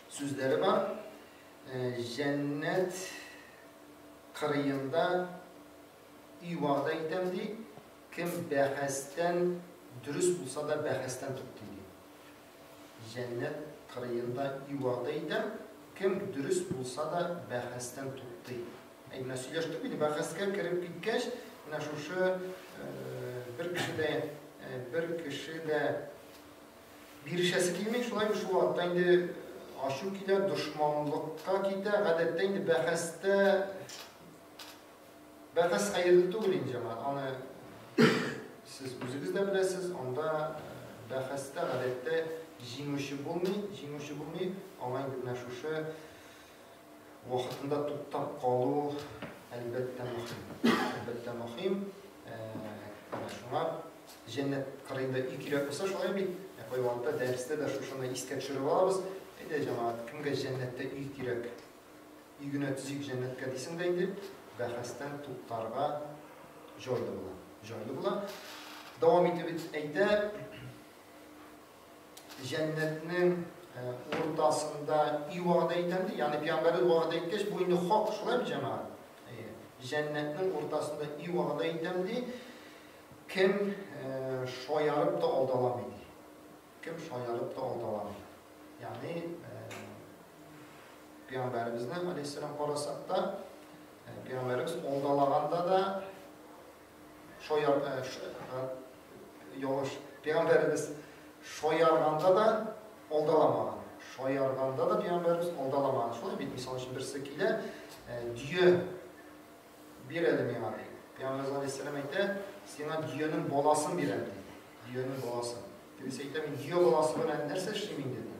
sözleri var. Cennet kırıyında iyi vaqda idemdi. Kim bahsden dürüst bulsa da bahsden tuttu. Cennet kırıyında iyi vaqda idem. Kim dürüst bulsa da bahsden tuttu. Buna söyleştik miydi? Bahsga kirip gitkeş, şu bir kişide bir işesi kilmeyi şulay şu vaqtda indi aşık ile düşmanlıkka gide, adette indi bahs hayırlı değil cemaat. Siz özünüz de bilesiniz, onda bahsda adette jinguşu bulmayı, ama indi şu vaxtında tuttap qalu elbette muhim. Şuna cennet kırıyında ilk kirek olsa şöyle bir koyuvalda derste de şuna isketçiri varız. Cemaat kimge cennette ilk kirek iyi güne tüzik cennetke disindeydi. Bahsden tuttarga joylu bula. Devam edip eyde cennetinin ortasında iyi vaqda edendi. Yani Peygamber'in vaqda etkeş bu indi hak şöyle bir cemaat. Cennetinin ortasında iyi vaqda edendi. Kim şoyarıp da aldalamaydı. Yani Peygamberimizden Aleyhisselam korasak da Peygamberimiz aldalaganda da Peygamberimiz şoyarganda da aldalamagan. Şoyarganda da Peygamberimiz aldalamagan. Şöyle bir misal için bir sıkıyla diye bir elimi yani. Peygamberimiz Aleyhisselam eyte sana diyenin bolasın bir elimi. Diyenin bolasın. Birisi eyte min diye bolası bilen nerse şimin dedi.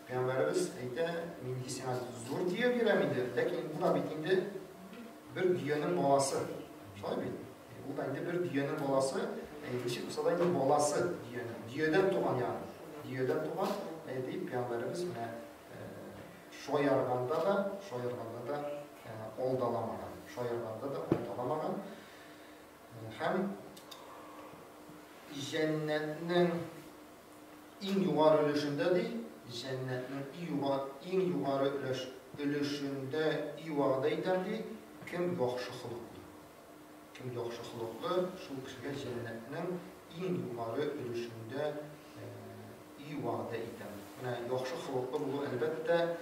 Peygamberimiz eyte min sana zor diye bir elimidir. Lakin buna bitinde bir diyenin bolası. Şöyle bir. Bu da bir diyenin bolası. Eğilişi kusada indi bolası diyenin. Diyeden tuğan yani. Diyeden tuğan deyip Peygamberimiz şoyarganda da oldalamagan. Hem cennetin en yukarı ölüşünde değil, cennetin en yukarı ölüşünde iyi vaqda edendi, kim yaxşı xuluqlu, şu kişiye cennetin en yukarı ölüşünde iyi vaqda edendi. Yani yaxşı xuluqlu bu elbette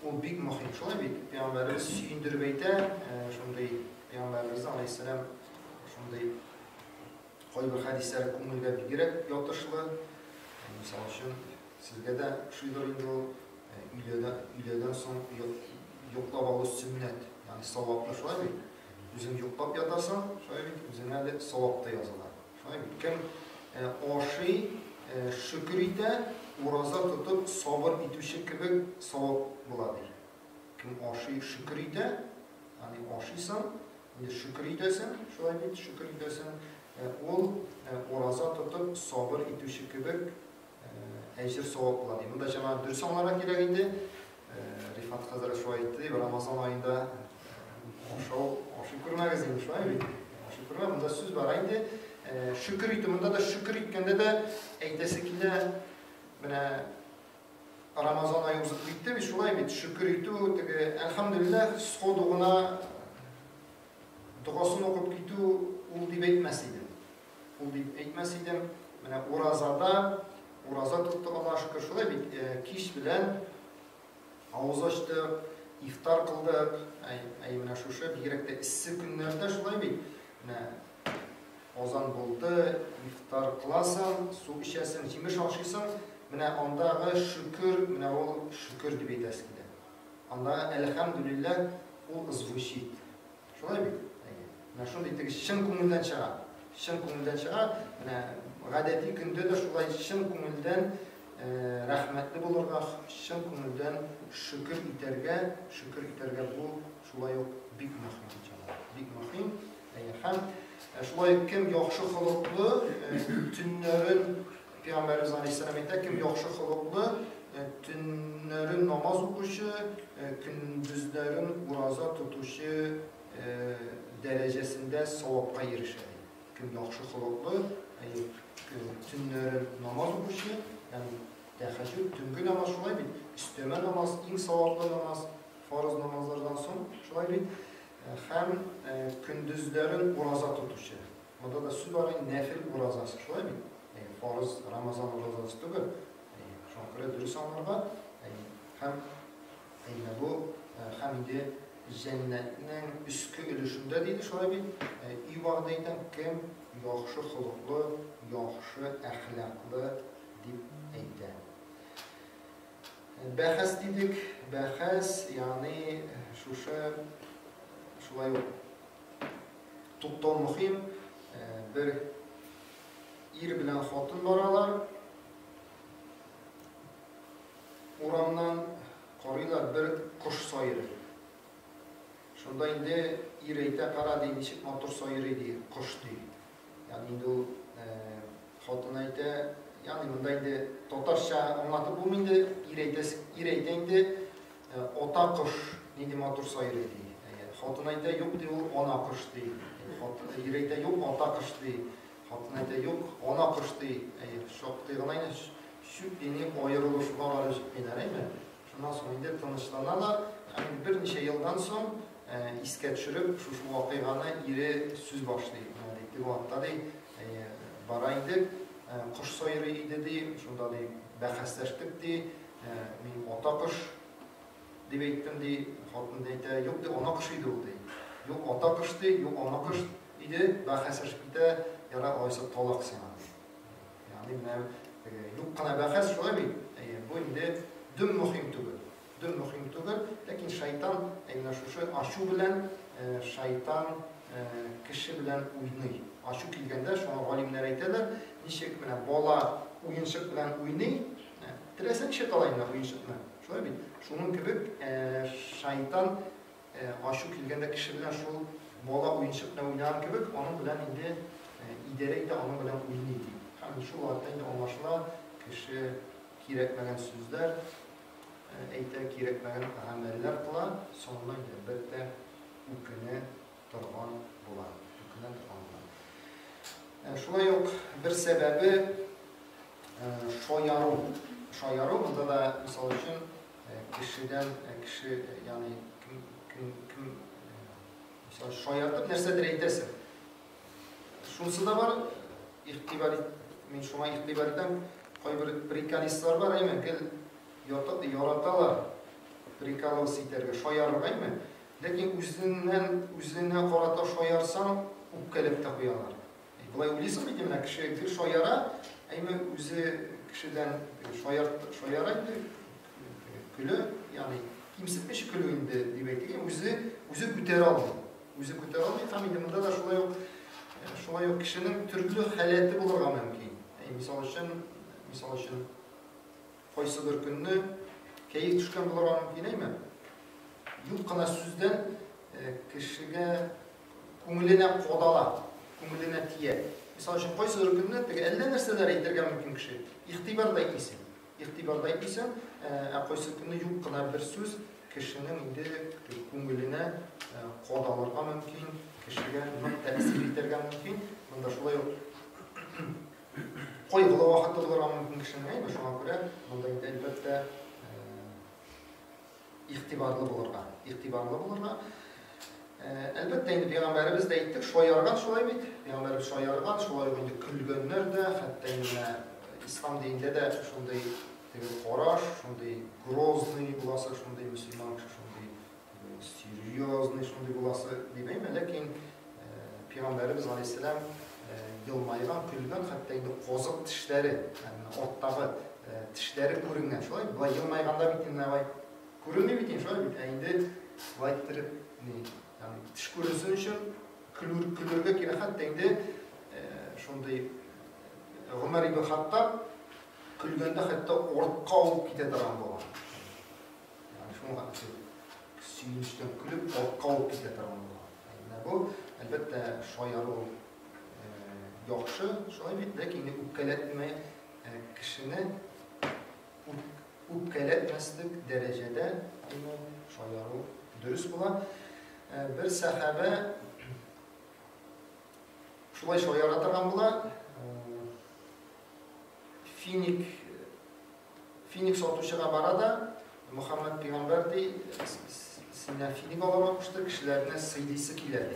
o büyük muhim. Şöyle bir Peygamberimiz süyündürüp eyte, şunday Peygamberimiz Aleyhisselam şunday koy bir hadisler kumulga bir gerek yatışlı. Misal için Sizge de şuydur indi o üyleden son yoklap alı sünnet. Yani savaplı şöyle bir. Üzüm yoklap yatarsan şöyle bir üzerine de savapta yazılar. Şöyle bir. Kim o şey şükride uraza tutup sabır itüşü gibi savap buladı. Kim o şey şükride yani o şeysan şükridesin şöyle bir şükridesin ol uraza tutup sabır itüşü gibi ecir savap buladı. Bunda cemaat dürüst olarak gerekindi. Rifat Hazara şu ayette ve Ramazan ayında o şükür magazini şu ayette. O şükür bunda söz var ayında. Şükür itiminde de şükür itkende de eytesikinde bana Ramazan ayı uzak bitti ve şu ayette şükür itu elhamdülillah skoduğuna duasını okup gitti ul deyip etmesiydim. Ul deyip etmesiydim. Bana Uraza tuttu Allah'a şükür şöyle bir kiş bilen ağız açtık, iftar kıldık. Ayımına şu bir gerekte issiq günlerde şöyle bir ozan buldu, iftar kılasın, su içesin, yemiş aşıysan, ondağı şükür, o şükür gibi eskide. Onda elhamdülillah o ızvuşit. Şöyle bir. Şunu dedik, şın kumuldan çıkar. Şın kumuldan çıkar. Gadeti günde de şulay şın kumuldan rahmetli bulurlar, şın kumuldan şükür iterge bu şulay yok big mahim çalar. Big mahim. Hem şulay kim yaxşı xuluqlu tünlerin Peygamberimiz Aleyhisselam'da kim yaxşı xuluqlu tünlerin namaz okuşu, gündüzlerin uraza tutuşu derecesinde savapqa erişir. Kim yaxşı xuluqlu tünlerin namaz okuşu, yani teheccüd, tüngü namaz şulay bir, isteme namaz, en savaplı namaz, farz namazlardan sonra şulay bir, hem gündüzlerin uraza tutuşu. Burada da söz var, nefil urazası şulay bir, farz Ramazan urazası değil. Şankırı dürüst anlarga, hem bu, hem de cennetin üskü ölüşünde deydi şulay bir, iyi vaqdaydan kim yaxşı xuluqlu, yaxşı əxlaqlı deyib eydi. Bəhəs dedik, bəhəs yani şulay tuttan mühim bir ir bilen xotun baralar. Uramdan qarıylar bir kuş sayırı. Şunda indi ir eyte qara deyilişik motor sayırı deyil, kuş deyil. Yani indi o xotun eyte yani bunda indi Tatarca anlatıp bu indi ireyte indi ota kuş indi motor sayırı deyil. Xotun eyte yok deyil ona kuş deyil. İreyte yok ota kuş deyil. Xotun eyte yok ona kuş deyil. Şok deyil aynı şu beni ayrılışına varıcı biner mi? Şundan sonra indi tanışlanarlar. Yani bir neçe yıldan sonra iske düşürüp şu vakıyanı iri söz başlayıb. Bu hatta deyil baraydı. Kuş sayırı idi deyil. Şunda deyil bəhəsləşdik deyil. Men ota kuş deyib etdim deyil. Xotun deyil yok deyil ona kuş idi o deyil. Yok ota kuş deyil, yok ona kuş idi. Bəhəsləşib idi. Yara aysa talaq sana. Yani yok qana bəhəs şöyle bir. Bu indi düm mühim tügül. Düm mühim tügül. Lakin şeytan şu aşu bilen şeytan kişi bilen uynay. Aşu kilgende şuna alimler aytadilar. Nişek bilen bola oyunşuk bilen uynay. Diresen kişi kalayında oyunşuk bilen. Şöyle bir. Şunun gibi şeytan aşu kilgende kişi bilen şu bola oyunşuk bilen oynayan gibi onun bilen indi idereydi onun bilen uynaydı. Yani şu vakitte indi anlaşılan kişi kirekmegen sözler eyte kirekmegen ameller kılan sonuna elbette hüküne turgan bulan. Şuna yok bir sebebi şoyaru bunda da misal için kişi yani kim misal şoyartıp nersedir eytesi. Şunsu da var ihtibar men şuna ihtibar edem koy bir prikalistlar var aymen gel yoratalar prikalos iterge şoyarı aymen lakin üzerinden qarata şoyarsan ukkelep de koyarlar. Bulay ulisin mi demine kişi şoyara aymen üzü kişiden şoyaraydı külü, yani kimsitmiş külüğünde diyeydik, özü küter aldı. Özü küter aldı, tam indiminde da şolay yok kişinin türlü haleti bulurga mümkün. Misal için koysa bir gününü keyif düşken bulurga mümkün mi? Yuqana süzden kişiye көңіліне қодала, көңіліне тие. Misal үшін қой сөргінні әлде нәрселер айтырға мүмкін кіші. İhtibарда айтмайсың, қой сөргінні юқ қына бір сөз кішінің көңіліне қодаларға мүмкін, кішіге тәсір етерге мүмкін. Мұнда шулай қой ғылы уақытты болырға мүмкін кішінің, шуңа көре, мұнда әлбәтте İhtibарlı bulurga. Elbette indi Peygamberimiz de ettik, şoyargan şolay bit. Peygamberimiz şoyargan, şolay indi külgönler de, hatta indi İslam deyinde de şunday koraş, şunday grozny bulasa, şunday Müslüman, şunday seriozny, şunday bulasa demeyim. Lakin Peygamberimiz Aleyhisselam yılmaygan, külgön, hatta indi kozuk tişleri, yani ortağı tişleri görüngen şolay. Bu yılmayganda bitin ne var? Көрінме бетін шолай бит, әйінді лайттырып, yani тіш көрінсін үшін күлірге керек хат әйінді шондай Ғұмар ибн Хаттаб күлгенде хатта орыққа олып кете тұрған болған. Шонға сүйініштен күліп орыққа олып кете тұрған болған. Бұл әлбәтте шойару яқшы шолай бит, ләкин үпкәләтмей кішіні үпкәләтмәслек дәрәҗәдә шояру дөрес була. Bir сәхабә шулай шояра торган була. Финик сатучыга бара да, Мөхәммәд пәйгамбәр ди, синнән финик алырга кушты, кешеләрне сыйлыйсы килә ди.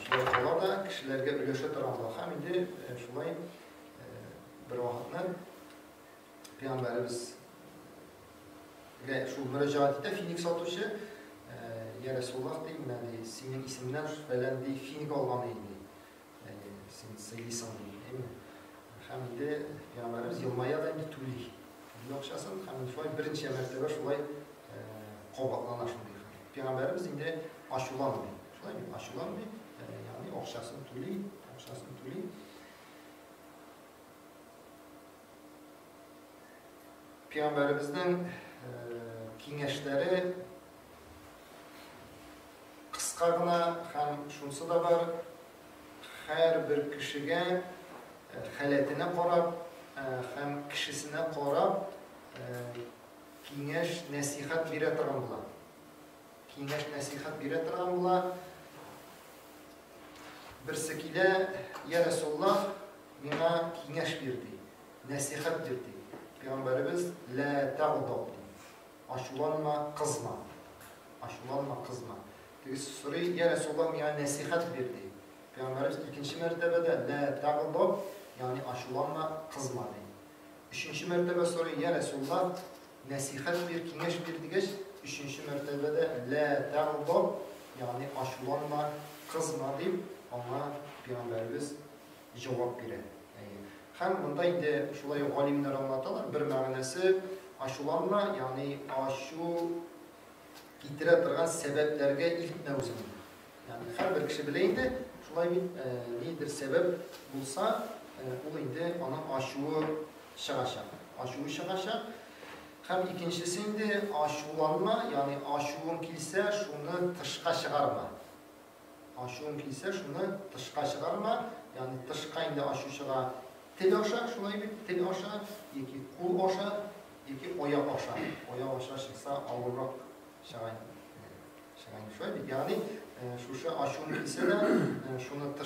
Шулай кала да кешеләргә өләшә торган була. Һәм инде шулай bir вакытны Peygamberimiz şu müracaatinde finik satışı ya Resulullah değil mi? Yani senin isminden şüphelendiği finik olmalıydı. Senin sayısan değil mi? Hem de Peygamberimiz yılmaya da indi tuli. Yokşasın hem şöyle birinci mertebe şöyle kovaklanan şöyle. Peygamberimiz indi aşulandı. Şöyle mi? Aşulandı. Yani okşasın tuli. Peygamberimizden kengəşləri qısqa gına hem şunsu da var, hər bir kişiyə xələtinə qarab, hem kişisinə qarab kengəş nəsihət verə тұрған bular. Birisi kilə, ya Resulullah, mənə kengəş verdi, nəsihət verdi. Peygamberimiz la tağdab. Aşulanma, kızma. Soruyu ya Resulullah yani nasihat verdi. Peygamberimiz ikinci mertebede la tağdab yani aşulanma, kızma dedi. Üçüncü mertebe soruyu ya Resulullah nasihat ver, kengeş verdi geç. Üçüncü mertebede la tağdab yani aşulanma, kızma deyip ona Peygamberimiz cevap verir. Hem bunda indi şulay alimler anlatılar. Bir məğnəsi aşulanma, yani aşu itirə тұрған sebeplerge ilk mevzudur. Yani her bir kişi bile indi şulay bir nedir sebep bulsa, o indi ona aşuyu şıgaşa. Hem ikincisi indi aşulanma, yani aşuun kilse şunu tışqa çıgarma. Yani tışqa indi aşu çıga. Teli aşağı, şulay bir teli aşağı, iki kul aşağı, iki oyak aşağı. Oyak aşağı çıksa ağırrak şağayın. Şöyle bir yani şu aşağının ise de şunu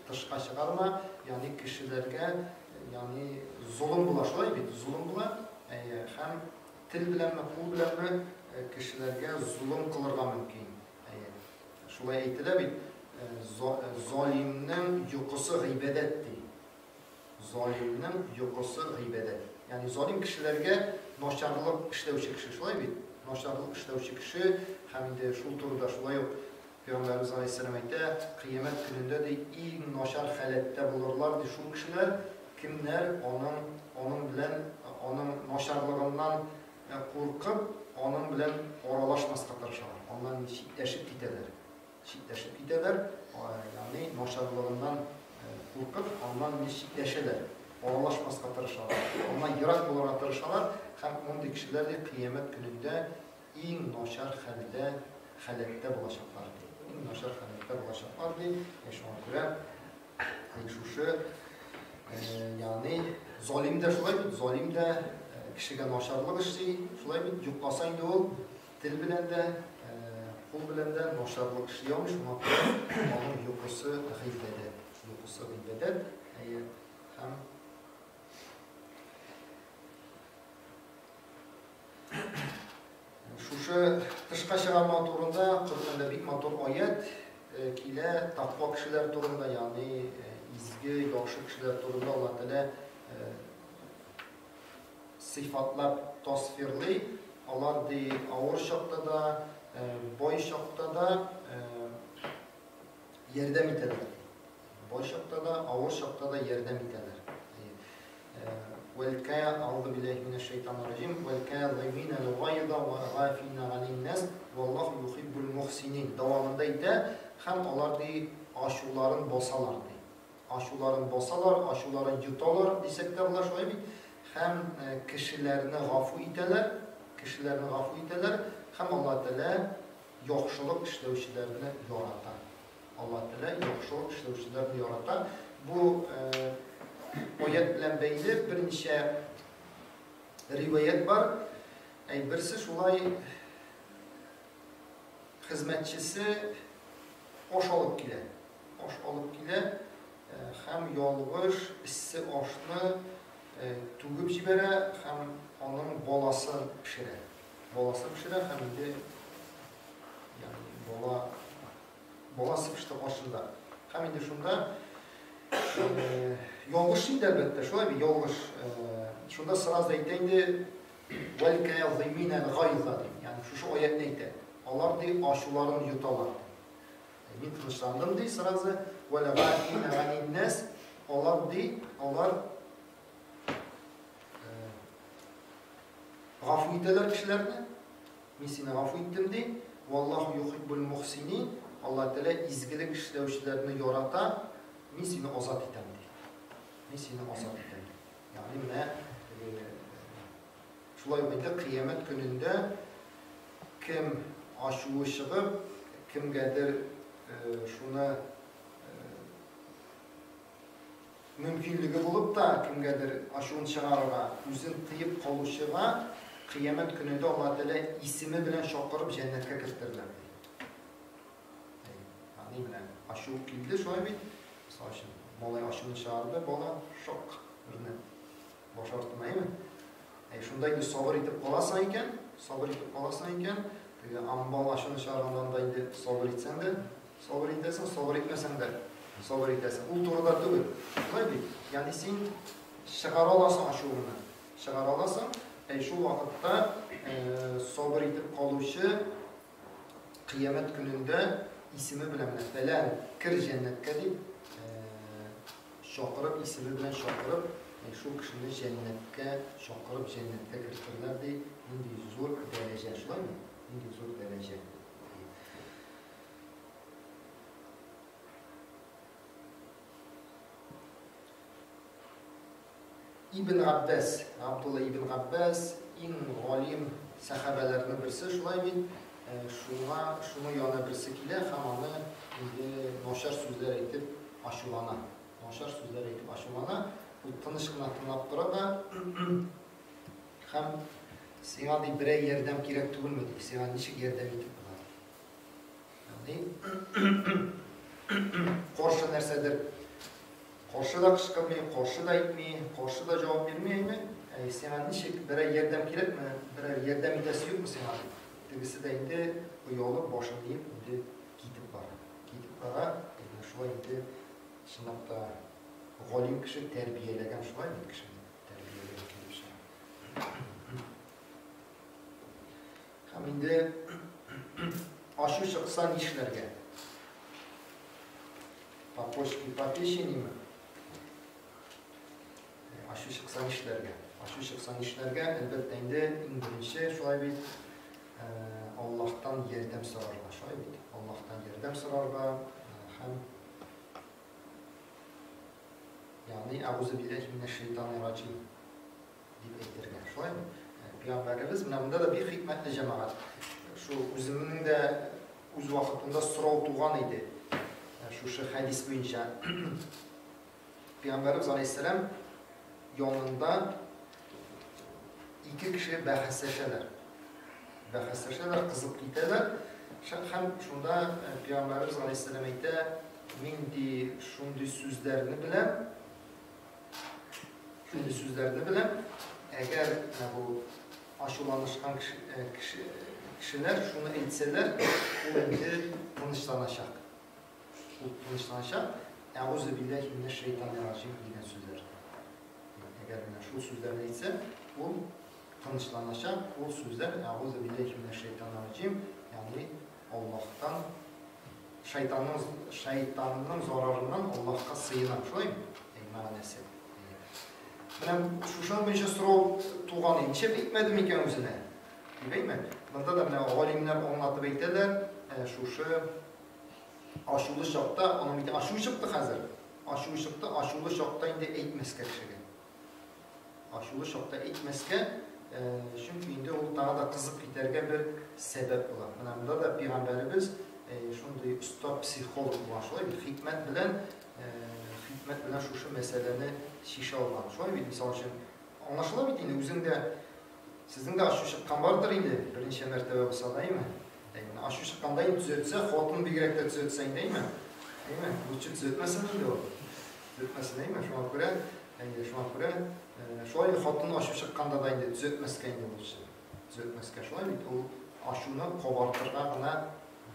tışqa çıkarma. Yani kişilerge yani zulüm bula, şulay bir zulüm bula. Hem til bilenme, kul bilenme kişilerge zulüm kılırga mümkün. Şulay eğitile bir zalimnin yukusu gıybedetti. Yani zalim kişilerge noşarlılık işlevçi kişi şulay bir. Noşarlılık işlevçi kişi hem de şu turda şulay yok. Peygamberimiz Aleyhisselam ayette kıyamet gününde de iyi noşar halette bulurlar. Şu kişiler kimler onun bilen onun noşarlığından korkup onun bilen oralaşmasqa tırışalar. Ondan şitleşip giderler. Yani noşarlığından korkup ondan şitleşeler. Oralaşmasqa tırışalar. Ondan yırak bulana tırışalar. Hem onun kişiler de kıyamet gününde en noşar halette bulaşaklar. En noşar halette bulaşaklar diye. Şuna göre şuşu yani zalim de şulay bit. Zalim de kişiga noşarlık işi şulay bit. Yuqlasa indi ol dil bilen de kul bilen de noşarlık işi yapmış. Onun yuqusu g'ibede. Yuqusu g'ibede. Hem şuşu tışqa çıkarma turunda Kur'an'da bir motor ayet kile takva kişiler turunda yani izgi, yaxşı kişiler turunda Allah Teala sıfatlar tasvirli. Allah de ağır şakta da, boy şakta da yerde miteler. Boy şakta da, ağır şakta da yerde miteler. أعوذ بالله من الشيطان الرجيم والكاظمين الغيظ والعافين عن الناس والله يحب المحسنين. Devamında ise hem onlar de aşuların bosalar. Aşuların bosalar, aşuların yutalar desek de bunlar şöyle bir hem kişilerini gafu iteler, hem Allah Teala yaxşılık işlevçilerini yaratar. Allah Teala yaxşılık işlevçilerini yaratar. Bu ayet bilen beyli bir neçe rivayet var. Birisi şulay hizmetçisi oş alıp gile. Hem yolğuş, issi oşunu tugub jibere, hem onun bolasını pişire. Hem de yani bolası pişti oşunda. Hem de şunda yolğuş değil elbette. Şöyle bir yolğuş. Şunda sıraz deydi. وَالْكَيَظِمِينَ الْغَيْظَ yani şu ayet neydi? Onlar de aşularını yutalar. Bir kılıçlandım değil sırazı. وَلَغَاتِينَ عَنِ النَّاسِ onlar gafu iteler kişilerine. Misine gafu ettim değil. وَاللّٰهُ يُحِبُّ الْمُحْسِنِينَ Allah Teala izgilik işlevçilerini yorata. Misini ozat iten değil. Yani ne? Şulay olmayınca kıyamet gününde kim aşuğu çıkıp, kim gelir şuna mümkünlüğü bulup da kim gelir aşuğun çıkarığa, yüzün tıyıp kalışığa kıyamet gününde Allah Teala ismi bilen şokkarıp cennetke kırtırlar. Yani aşuğu kildi şöyle bir saçın. Molay aşını çağırdı, bola şok birini boşartmayı mı? Şundaydı sabır etip kalasan iken, ambal aşını çağırından daydı sabır etsen de, sabır etesin, sabır etmesen de, sabır etesin. Ul turuda değil. Yani sen çıkar alasın aşığını, şu vakitte sabır etip kalışı kıyamet gününde ismi bilemine falan kır cennetke deyip şokırıp, ismi bilen şokırıp şu kişinin cennetke kırtırlar diye indi zor derece. Şular mı? İndi zor derece. Abdullah İbn Abbas en galim sahabelerinin birisi şulay bin şunu yana birisi kile hamamı noşar sözler etip aşulana. Bu tanışkına tınap dura da hem sana da birey yerden gerek tugulmadı. Sana nişik yerden gidip yani korşu nersedir. Korşu da kışkırmıyor, korşu da etmiyor, korşu da cevap vermiyor mi? Sana nişik birey yerden gerek mi? Birey yerden midesi yok mu sana? Birisi de indi bu yolu boşanlayıp gidip var. Şuna indi sınıfta galim kişi terbiyelegen şulay mı kişi? Terbiyelegen kişi. Hem indi aşı çıksan işlerge. Papoşki papişini mi? çıksan işlerge. Aşı çıksan işlerge elbette indi birinci şöyle bir Allah'tan yerdem sorarlar. Şöyle bir Allah'tan yerdem sorarlar. Hem yani Euzubillahimineşşeytanirracim deyip eytirgen. Şöyle mi? Peygamberimiz bunda da bir hikmetli cemaat. Şu üzümünün de uz vakitinde sıra otuğan idi. Şu hadis boyunca Peygamberimiz Aleyhisselam yolunda iki kişi bahsleşeler. Bahsleşeler, kızıp giderler. Hem şunda Peygamberimiz Aleyhisselam ise mindi şundi sözlerini bilen eğer bu aşılanışkan kişiler şunu etseler o indi tanışlanacak. Euzubillahimineşşeytanirracim diyen sözler. Eğer şu sözler neyse o tanışlanacak. O sözler Euzubillahimineşşeytanirracim yani Allah'tan şeytanın zararından Allah'a sığınan şöyle mi? Manası. Ben şuşan boyunca soru tuğanıyım. Çep etmedim iken özüne. Değil mi? Bunda da alimler anlatıp ettiler. Şuşu aşılı şokta, onun bir de aşılı çıktı hazır. Aşılı şokta indi eğitmezke kişiye. Aşılı şokta eğitmezke çünkü indi o daha da kızıp giderge bir sebep bular. Bunda da Peygamberimiz şunu usta psikolog var. Bir hikmet bilen şu meseleni şişe olan. Şöyle bir misal için anlaşılabildiğinde üzerinde sizin de aşı çıkan vardır indi. Birinci mertebe olsa değil mi? Aşı çıkandayım düzeltse, xotun bir gerekte düzeltsen değil mi? Değil mi? Bu için düzeltmesin indi o. Düzeltmesin değil mi? Şu an göre şöyle xotun aşı çıkanda da indi düzeltmezken indi bu için. Düzeltmezken şöyle bir o aşını kovartırlarına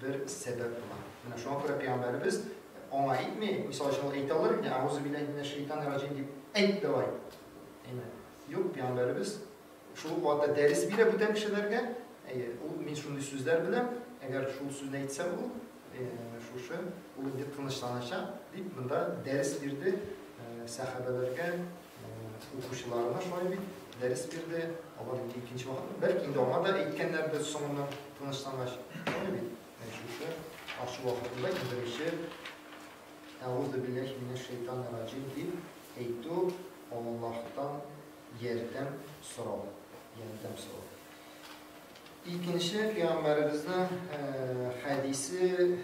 bir sebep olan. Yani şu an göre Peygamberimiz ona etmeyi, misal için eğit alır mı? Euzubillahimineşşeytanirracim deyip et de var. Yok Peygamberimiz şu vaada ders bile bu dem kişilerge o şunu sözler bile eğer şu söz neyse bu o indi tanışlanacak deyip bunda ders birdi sahabelerge okuşularına şöyle bir ders birdi ama ikinci vakit belki indi ona da eğitkenler de sonunda tanışlanacak şöyle bir aşı vakitinde indirişi Euzubillahimineşşeytanirracim deyip eytu Allah'tan yerdem soralı. İkinci Peygamberimizden hadisi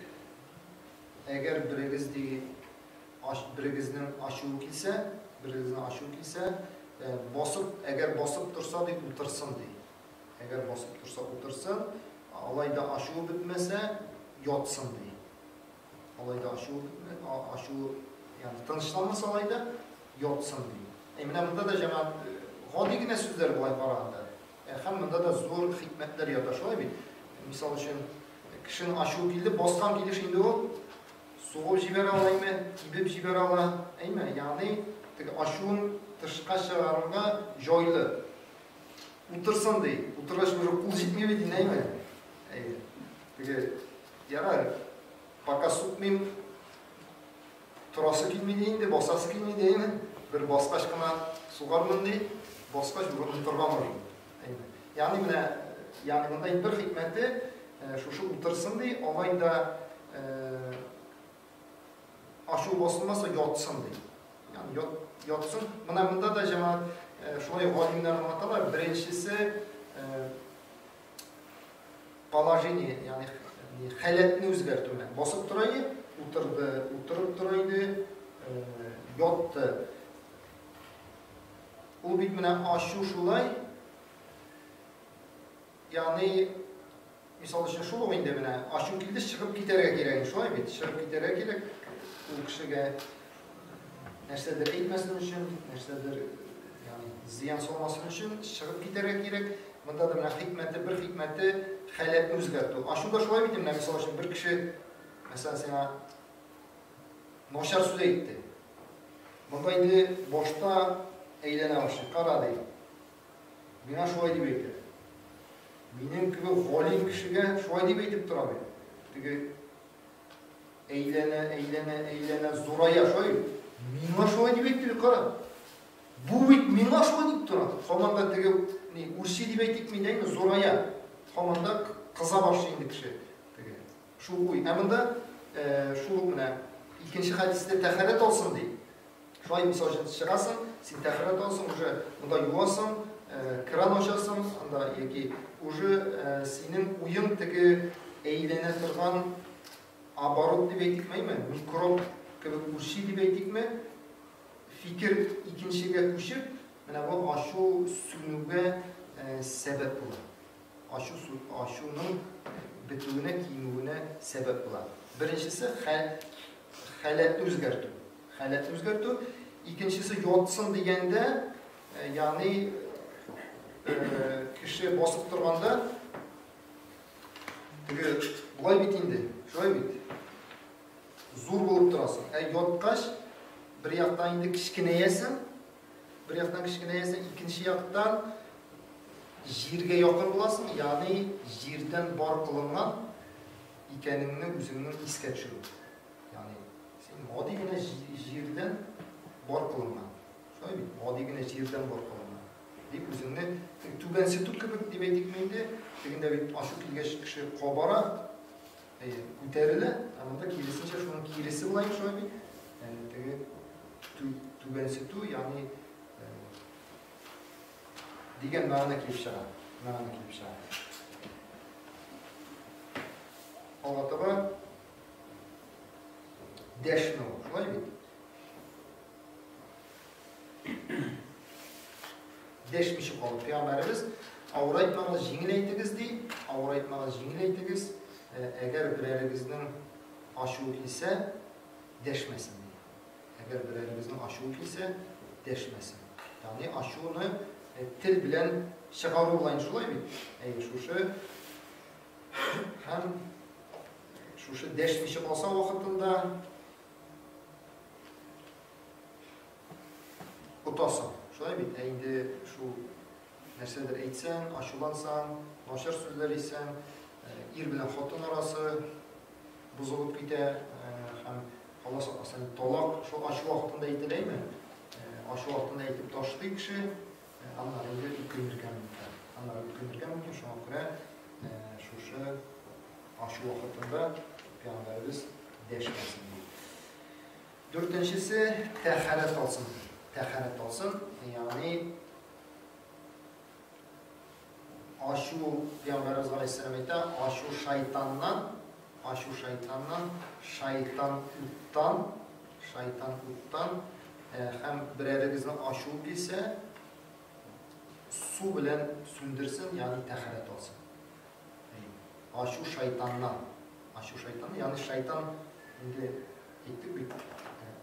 eğer birinizden aşık ise eğer basıp dursa deyip otursun deyip. Eğer basıp dursa otursun, alayda aşık bitmese yatsın deyip. Alayda aşık yani tanışlanması alayda yatsın deyip. Eminimde de cemaat hadigine sözler bulay parağında. Hemminde de zor hikmetler ya da şöyle bir misal için kişinin aşığı geldi, baskan gelir şimdi o soğuk jiber alayım mı, ibib jiber alayım mı? Yani aşığın tışkaşlarında joylu otursun değil, oturmuş bir kul jitmiyor değil mi? Peki yarar, baka sutmayayım turası gelmediğinde, basası gelmediğinde bir baskaşkına sugarmın değil, baskaş vurun turgamır. Yani bunda bir hikmeti şu otursun diye, olayda aşı basılmazsa yatsın diye. Yani yatsın. Bunda da cemaat şöyle alimler anlatırlar. Birincisi palajini yani haletini özgertme. Basıp durayı, oturup duraydı, yattı. O bitmene aşı şulay. Yani misal için şu oyunda bile aşık ilde çıkıp giderek gerek. Şöyle bir çıkıp giderek gerek. O kişiye nersedir eğitmesin için, nersedir yani ziyan olmasın için çıkıp giderek gerek. Bunda da bir hikmeti haletini özgertti. Aşık da şöyle bir misal için bir kişi mesela sana noşar söz eğitti. Bunda indi boşta eğlene başladı. Kara değil. Bina şöyle bir benim gibi halim kişiye şöyle deyip edip durabilir. Çünkü eğlene zoraya şöyle. Minva şöyle deyip edip kara. Bu bit mingga şo deyip turadi. Komanda tege urşi deb aytdik men deymi zo'raya. Komanda qiza boshlaydi kishi. Tege. Shu uy. Amanda shu mana ikkinchi hadisda taharat olsin deydi. Şoy misol uchun chiqasan, sen taharat olsin, уже unda yuvasan, kran ochasan, unda yoki уже sening uying tege eylana turgan aborot deb aytdikmi, mikrob kabi urşi deb aytdikmi? Fikir ikinciga ko'shib, mana bu ashu sunuga sebep bo'ladi. Ashuning bituvine, kiyinuvine sebep bo'ladi. Birinchisi halatni o'zgartirish. Halatni o'zgartirish. İkincisi yotsin deganda, ya'ni kishi bosib turganda bulay bit endi, shoy bit. Zo'r bo'lib turasan. Yotqash bir yoqdan endi kichkinayasan, ikkinchi yoqdan yerga yaqin bo'lasan, ya'ni yerdan bor qilingan ekaningni o'zingni esga tushirib. Ya'ni sen modigina yerdan bor qilingan. Shoy, modigina yerdan bor qilingan. Deb o'zingni tugansi tutqibib deb aytdikmenda, deganda ashu kelgach kishi qobara ko'tariladi, ammo kirisincha shuni kirisi bilan shoy. Tege tugansi tu, ya'ni degan ma'no kelib chiqadi. Alloh dashno, shunday mi? Dashmishi qolib, Peygamberimiz avratmangiz yengillaytigiz deydi. Avratmangiz yengillaytigiz, agar biraringizning ashuv kelsa, dashmasin deydi. Agar biraringizning ashuv kelsa, dashmasin. Ya'ni ashuvni til bilan chiqaruv bilan shulaymi? Shu dashmishi bo'lsa vaqtida o'tasan. Şöyle bir endi şu narsalar aytsan, ashulansam, noshir so'zlar aytsan, er bilan xotin orasi buzilib ketar, ham xolos asan taloq shu ashu vaqtida aytilaymi? Ashu vaqtida aytib tashlaydi kishi, ammo endi ikkinirgan mumkin. Shunga ko'ra shu ashu vaqtida Peygamberimiz dashmasin. Dördüncüsü taharat olsun. Taharat olsun, yani ashu Peygamberimiz Aleyhisselam aytdi, ashu shaytandan, shaytan utdan hem biraringizni ashu kelsa, suv bilan sundirsin, yani taharat olsun. Ashu shaytandan, yani shaytan endi aytdik,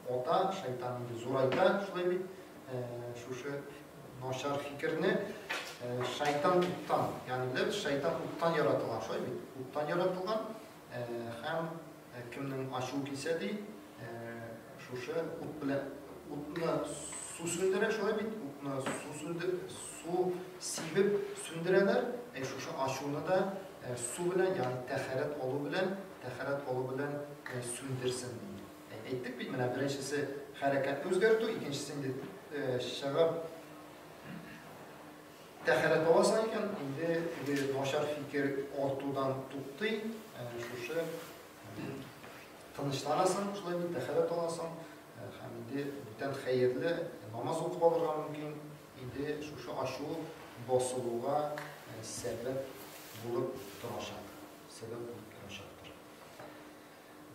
ota shaytan zo'rayda shulay bir shu noshar fikrni shayton utdan, ya'ni bilasiz, shayton utdan yaratilgan, shulay bir utdan yaratilgan, ham kimning ashuv kelsa deydi, shu ut bilan utni suv sundirish, shulay bir utni suv sivib sundiralar, shu ashuvni da suv bilan, ya'ni taharat oluv bilan sundirsin deydi. Aytdik biz, mana birinchisi harakatni o'zgartirish, ikkinchisi shag'ab taharat olasan ekan, endi noshar fikr ortuvdan to'xtay, shu tinchlanasan, shulay bir taharat olasan, ham endi butun xayrli namoz o'qib olishga mumkin, endi shu ashu bosiluga sabab bo'lib turashadi.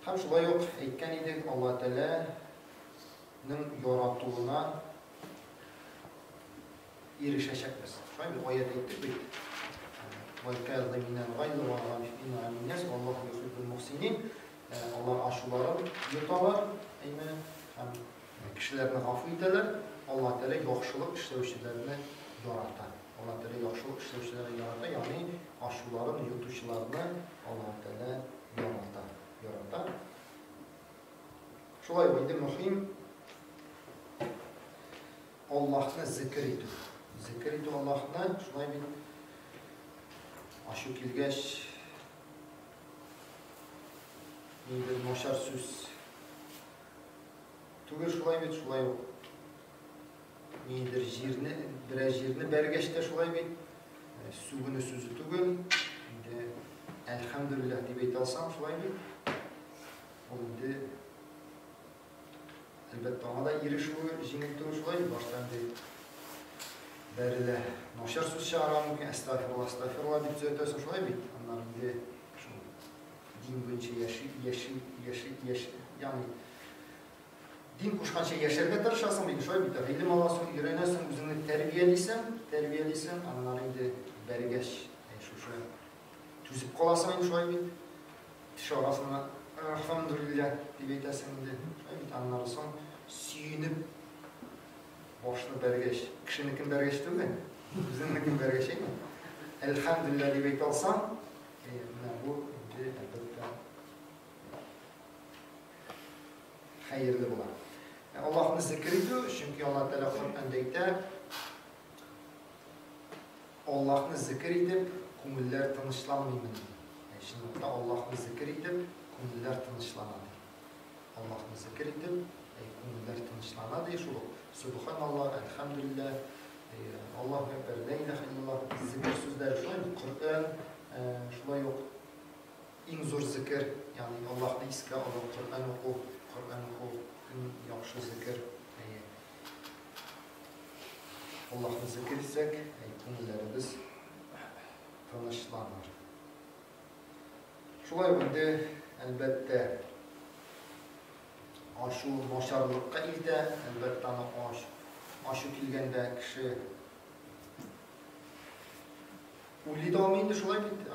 Hem şulay yok, aytgan edik, Allah Teala'nın yaratılığına erişecekmiz. Şöyle bir ayet ayttık biz. وَالْكَاظِمِينَ الْغَيْظَ وَالْعَافِينَ عَنِ النَّاسِ وَاللّٰهُ يُحِبُّ الْمُحْسِنِينَ. Allah aşuları yutalar, hem kişilerini gafı ederler. Allah Teala yaxşılıq işlevçilerini yaratar. Allah Teala yaxşılıq işlevçilerini yaratar, yani aşuların yutuşlarını Allah Teala yaratar. Şulay bo'ldi, muhim Allah'ni zikr etu. Allah'ni, şulay bir ashu kelgach endi noshar so'z tugul, şulay yo'q. neydir jirni, biraz jirni bergeçte şolay bit. Sugunu sözü tugul. Indi elhamdülillah diye beyt alsam şolay bit. Indi elbette ona da iri şu jingil tuğu şolay bit. Baştan deyip berile noşar söz çağıran mümkün estağfirullah, estağfirullah deyip zöğütösün şolay bit. Onlar indi şu din boyunca yaşı yani din kuşkança yaşarga tarışasın beni şöyle biter. İlim alasın, öğrenesin, üzerine terbiyeliysen, anlar indi bergeç, şu tüzüp kalasın indi şöyle bit. Tişarasına, elhamdülillah diye bitesin indi. Şöyle bit anlarsın, süyünüp başını bergeç. Kişinikin bergeç değil mi? Üzerinikin bergeç değil mi? Elhamdülillah diye bit alsan, bu indi elbette hayırlı bulan. Allah'ın zikridir, çünkü Allah Teala Kur'an'da Allah'ın zikridir, kumüller tanışlanmıyor. Şimdi Allah'ın zikridir, kumüller tanışlanadı. Allah'ın zikridir, kumüller tanışlanadı. Şu Subhanallah, elhamdülillah, Allahu Ekber, la ilahe illallah, zikir sözleri şöyle, Kur'an, şöyle yok. En zor zikir, yani Allah'ın iska, Kur'an oku, yaxşı zikir. Allah'ın zikir etsek, konularımız tanışlanır. Şulay oldu, elbette aşı başarılıkka ilde, elbette aşı kilgende kişi uylaydı olmayındı şulay bitti.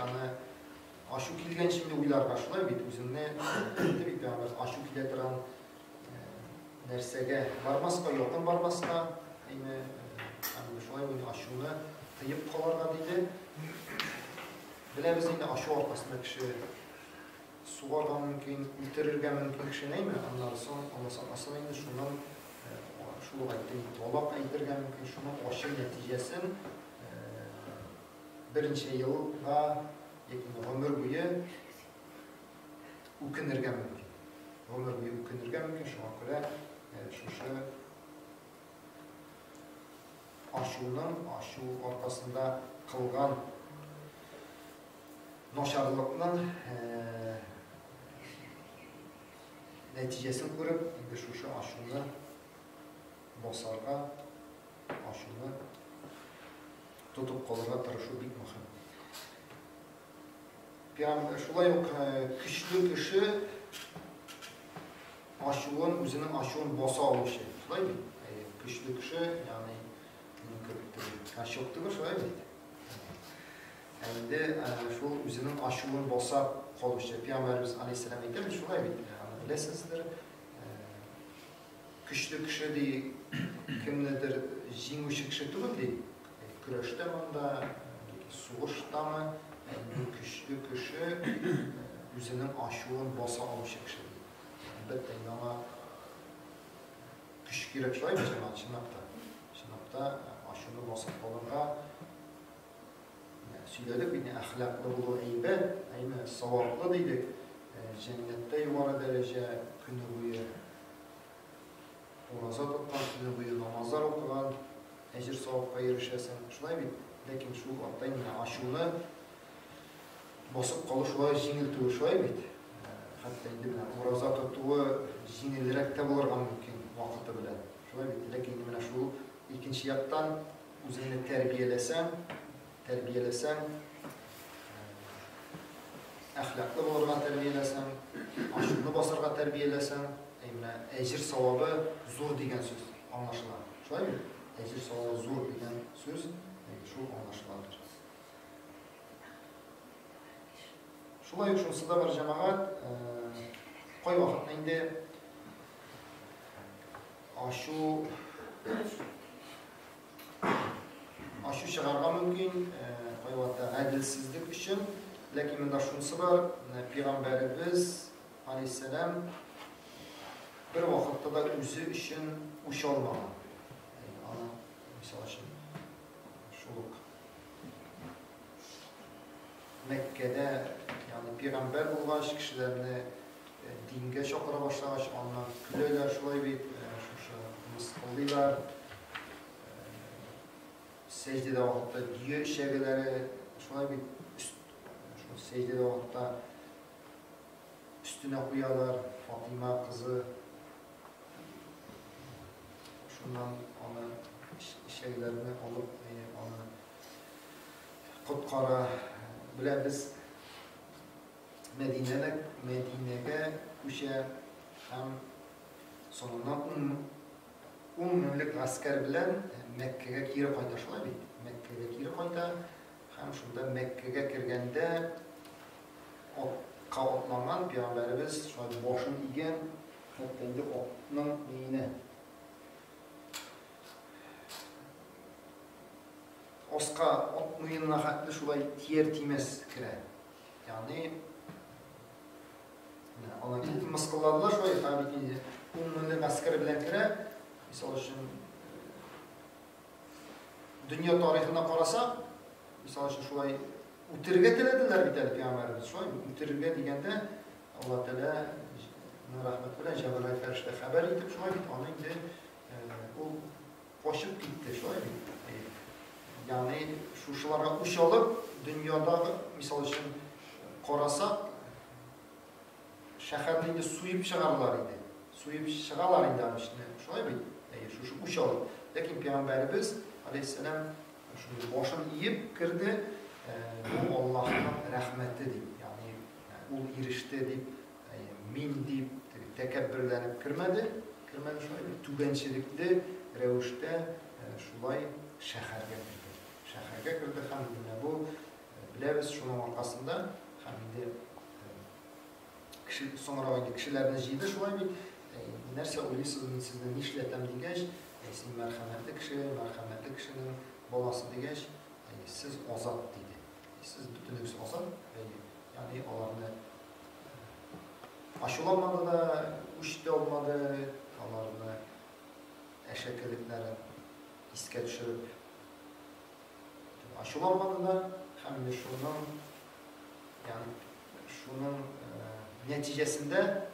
Aşı kilgen şimdi uylarga şulay bitti. Üzümne bitti. Aşı kiletiren nersege varmaska, yakın varmaska, yine şolay bunu aşını tıyıp kalarga deydi. Bilemiz yine aşı ortasında kişi suvarga mümkün, bitirirge mümkün kişi neymi? Anlarsın, aslında yine şundan şulu aytın, dolak aytırge mümkün şunun aşı neticesin birinci yılga, ömür boyu ukunirge mümkün. Ömür boyu ukunirge mümkün, şuna göre aşı ortasında kılgan noşarlıkның neticesini görüp, şu aşını basarga, aşını tutup kalırga tırışı bik mühim. Şulay yok, güçlü kişi aşığın, özünün aşığın basa oluşu. Şulay mı? Güçlü kişi, yani kaş yoktu mu? Şulay mı? Şimdi şu özünün aşığın basa oluşu. Peygamberimiz Aleyhisselam eylemi şulay mı? Bilesizdir. Güçlü kişi değil, kim nedir? Jinguşu kişi değil. Küreşte mi da, soğuşta mı? Güçlü kişi özünün aşığın basa oluşu kişi. Elbette ama güç gerek şöyle bir Şınapta aşını basıp olunca söyledik bir ahlaklı bulu eybet, aynı savaplı dedik. Cennette yuvarı derece günü boyu oraza tutkan, günü boyu namazlar okugan, ecir savapka erişesin. Şunay bir, lakin şu hatta yine aşını basıp kalı şöyle jingil tuğu şöyle bir. Hatta indi oraza tuttuğu jingildirek de bulurgan mümkün vakıtı bile. Şöyle bir, lakin indi şu ikinci yaktan üzerine terbiyelesem, ahlaklı bulurgan terbiyelesem, aşını basarga terbiyelesem, ecir savabı zor degen söz anlaşılan. Şöyle mi? Ecir savabı zor degen söz şu anlaşılandır. Şulay şunsu da bir cemaat, koy vakitda indi aşı çıkarga mümkün, koy vakitda adilsizlik için. Lakin bunda şunsu var, Peygamberimiz Aleyhisselam bir vakitte da özü için uş olmalı. Misal için şuluk. Mekke'de yani Peygamber bulgaç kişilerini dinge çakıra başlamış, ondan küleyler şulay bir mıskıllılar. secdede vakitte diyor şeyleri şuna bir secdede vakitte üstüne koyarlar Fatıma kızı şundan onu şeylerini alıp onu kutkara bile biz Medine'ye kuşa hem sonundan 10 günlük asker bilen Mekke'ye geri kaytaşlar idi. Mekke'ye geri kayta hem şunda Mekke'ye girgende o kavutlanan Peygamberimiz şöyle boşun igen hatta indi onun neyine Oska ot muyununa hatlı şulay tiyer timez kire. Yani ona mıskıladılar şöyle tabii ki umumlu asker bilen kire misal için dünya tarihine karasa misal için şulay utirge dilediler bir tane Peygamberimiz şöyle utirge degende Allah Teala rahmet bilen Cebrail ferişte haber edip şöyle ona indi o koşup gitti şöyle yani şuşlara uç alıp dünyada misal için karasa şehirlerinde suyup çıkarlar idi. Suyup çıkarlar idi işte. Şöyle bir şuşu uç alıp. Lakin Peygamberimiz Aleyhisselam şunu başını yiyip girdi. Bu Allah'ın rahmetidir. Yani o irişti deyip, min deyip, tekebbürlenip girmedi. Girmedi şöyle bir tübençilikli revişte şulay şehirge girdi. Şehirge girdi. Hem bu biliriz şunun arkasında hem de sonra kişilerin jide şulay bir nerse uyluysunuz sizden işletem digeç sizin merhametli kişinin bolası digeç siz azat dedi. Siz bütünüz azat yani onlarını aşılamadı da uçta olmadı onlarını eşeklikleri iske düşürüp aşılamadı da hem de şunun neticesinde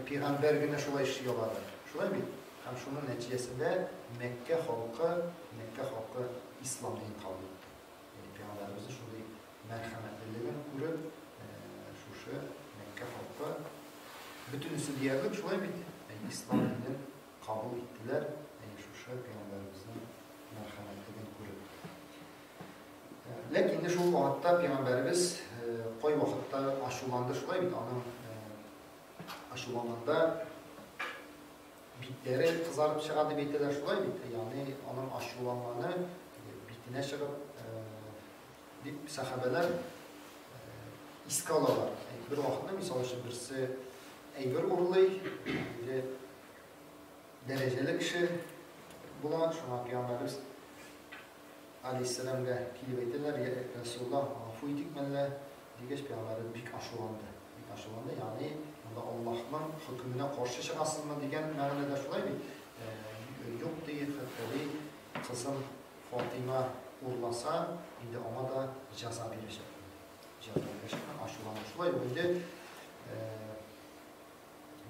Peygamber günü şulay işliyorlardı. Şulay bir hem şunun neticesinde Mekke halkı İslam dini kabul etti. Yani Peygamberimizin şurada merhametliliğini kurup şu Mekke halkı bütünüsü diyerdik şulay bitti. Yani İslam dinini kabul ettiler. Yani şu Peygamberimizin merhametliliğini kurup. Lakin de şu vakitte Peygamberimiz koy vakitte aşulandı şulay bitti. Onun aşulanında bitleri kızarıp çıkardı bittiler şulay bitti. Yani onun aşulanmanı bitine çıkıp sahabeler iskalalar. Bir vakitte misal için birisi eyver uğurlay, dereceli kişi buna şuna Peygamberimiz Aleyhisselam'a kilip ettiler. Resulullah afu idikmenle digeç Peygamberimiz büyük aşulandı. Yani Allah'ın hükmüne karşı çıkasın mı diyen mağnada şulay bir yok değil hatta kızım Fatıma uğurlasa indi ona da ceza verecek. Aşulanmış şulay böyle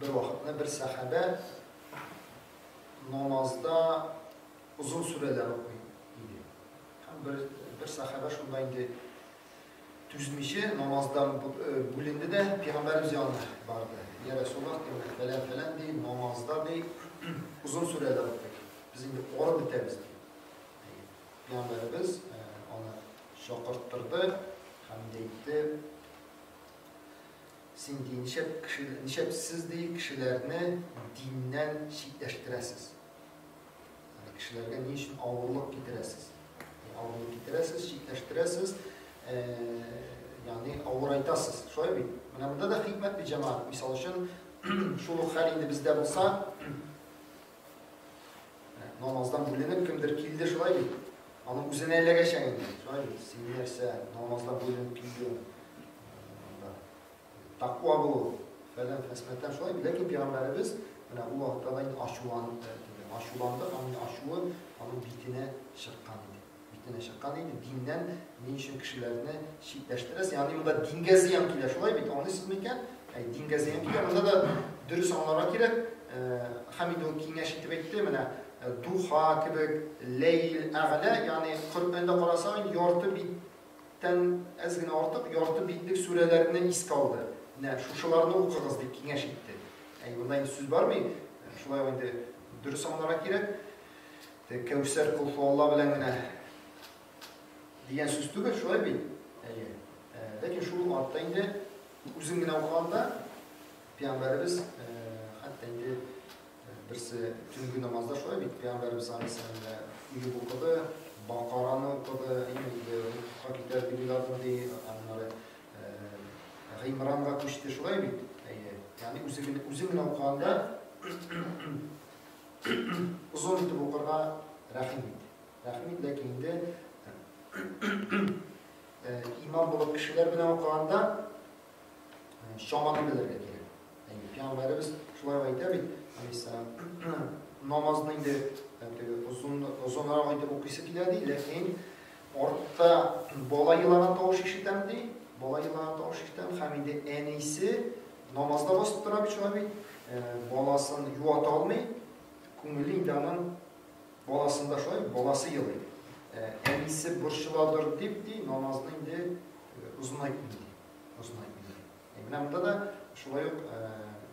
bir vakitte bir sahabe namazda uzun süreler okuyor. Bir sahabe şunda indi düzmüşü namazdan bulundu da Peygamberimiz yanına vardı. Ya Resulullah falan değil, namazda değil, uzun süreler okuyor. Biz indi oru biteriz. Peygamberimiz onu şakırttırdı, hem deydi, sen nişepsiz değil kişilerini dinden şiddeştiresiz. Yani kişilerine niçin ağırlık getiresiz? Ağırlık getiresiz, şiddeştiresiz. Yani avuraytasız. Şöyle bir. Burada da hikmet bir cemaat. Misal için şuluk halinde bizde olsa namazdan bulunup kimdir kildi şöyle bir. Onun üzerine ele geçen indi. Şöyle bir. Sinirse namazdan bulunup kildi. Takva bu. Falan fesmetten şöyle bir. Lakin Peygamberimiz Allah Teala'nın aşulandı. Onun bitine şırkanıydı. Dinden niçin kişilerini şiddeştiririz. Yani burada dinge ziyan kiler şolay bit. Onu siz miken? Dinge ziyan kiler. Onda da dürüst olarak kiler. Hamidu kinge şiddet etti. Duha gibi, Leyl, A'la, yani Kur'an'da qarasağın yortu bitten ezgine artık yortu bitlik surelerinden is kaldı. Ne, şuşalarını okuyacağız deyip kengeş etti. Yani bundan söz var mı? Şulay oyunda dürüst olarak gerek. Kevser kulfu Allah bilen diyen söz tüge şulay bil. Lakin şu altta indi uzun güne okuyanda Peygamberimiz hatta indi birisi tüm gün namazda şulay bil. Peygamberimiz Aleyhisselam'da uyup okudu, Bakara'nı okudu, Hakikler bilgilerden değil, onları Gimran'a kuştu şulay bil. Yani uzun güne okuyanda uzun itib okurga rahim edi. Rahim edi, lakin de imam bulup kişiler bilen okuyanda şamanı bilirler gerek. Peygamberimiz şulay aytdı bit. Aleyhisselam namazını indi uzunlara aytып okuysa kiladi, lakin orta bola yılanan tovuş işitemdi. Bola yılanan tovuş işitem hamide en iyisi namazda basıp dura bit şulay bit. Bolasını yuvat almayı Kunguli indanın bolasında şöyle, bolası yılı. En iyisi burşuladır deyip namazını indi uzun ayıpmıydı. Uzun ayıpmıydı. Bunda da şulay yok,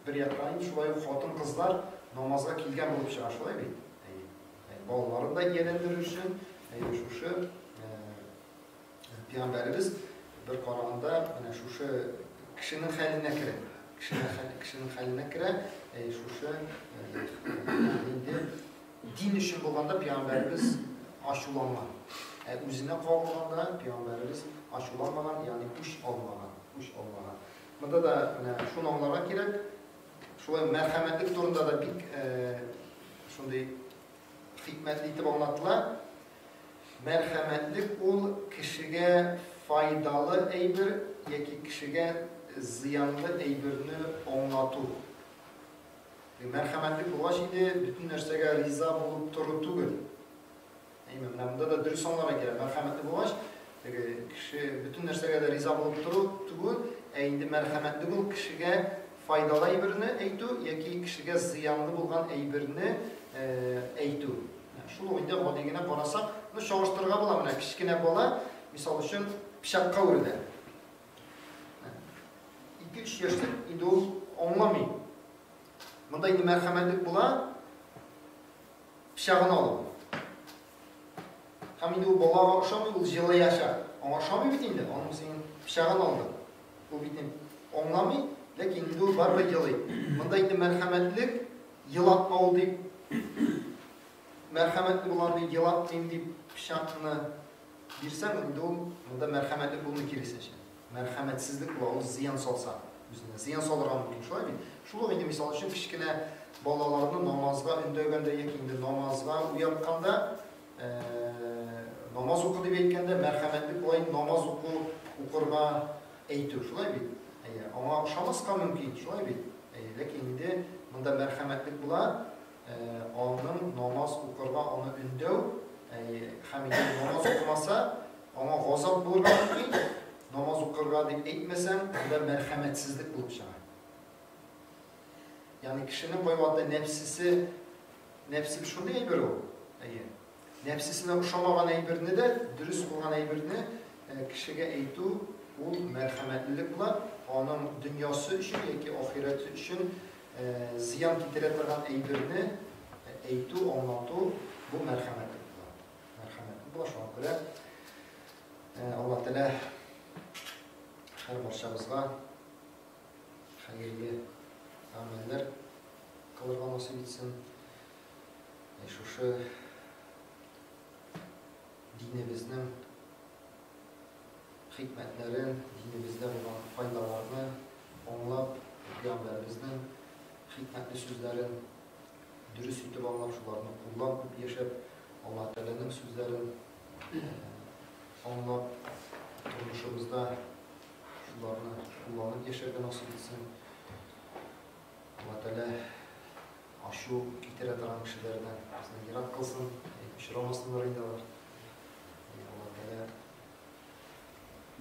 bir yaklayın, şulay yok hatun kızlar namazga kilgen bulup çıkar şulay beydi. Bolaların da yelendirir için, şu Peygamberimiz bir Kur'an'da şu kişinin haline kire. Kişinin haline kire, din için bulanda Peygamberimiz aşulanma. Üzerine kalmağında Peygamberimiz aşulanmadan, yani kuş olmadan. Bunda da şu noktalara gerek, şu merhametlik durumda da bir şunday hikmetli itib anlatılar. Merhametlik ol kişiye faydalı eybir, yeki kişiye ziyanlı eybirini anlatır. Merhametlik bulaş idi, bütün nersege riza bulup turu tugul. Bunda da dürüst onlara gelir. Merhametlik bulaş, kişi bütün nersege de riza bulup turu tugul. Indi merhametlik ol kişiye faydalı eybirini eytu, yeki kişiye ziyanlı bulgan eybirini eytu. Şunu oyunda odigine konasak, bunu şaştırığa bulamına kişikine bola, misal için pişakka vurdu. 2-3 yaşlık indi o anlamayın. Bunda indi merhametlik bula, pişağını alıp. Hem indi o bolağa okşamıyor, o jılı yaşar. Ama okşamıyor bitinde, onun senin pişağını aldı. O bitin anlamayın, lakin indi o var ve yılı. Bunda indi merhametlik, yılatma oldu deyip, merhametli bulan bir yılatmayayım deyip pişağını birsen, indi o, bunda merhametlik bulunu girisi. Merhametsizlik bu, o ziyan salsa. Ziyan salırgan mümkün şolay mı? Şulu indi misal için kişikine balalarını namazga öndögende yekindi namazga uyapkanda namaz okudu beykende merhametlik bulayın namaz okurga eytir şolay mı? Ama şamaska mümkün şolay mı? Lakin indi bunda merhametlik bula onun namaz okurga onu öndöv hamide namaz okumasa ama gazap bulurga mümkün namaz okurga deyip etmesen, bunda merhametsizlik bulup çıkar. Yani kişinin koyuvatta nefsisi şunu eybir o. Nefsisine uşamagan eybirini de, dürüst bulgan eybirini kişiye eytu, o merhametlilik bula, onun dünyası için, yeki ahireti için ziyan getiretirgan eybirini eytu, anlattu, bu merhametlik bula. Merhametlik bula şu an göre. Allah Teala her barşamızga hayırlı ameller kılırga nasip etsin. Şu dinimizin hikmetlerin, dinimizde olan faydalarını anlap, Peygamberimizin hikmetli sözlerin dürüst itib anlap, şularını kullanıp yaşap, Allah Teala'nın sözlerin anlap, durmuşumuzda şularını kullanıp yaşarga nasip etsin. Allah Teala aşu getire taran kişilerden bizden yirak kılsın, pişiramasınlarıydalar. Allah Teala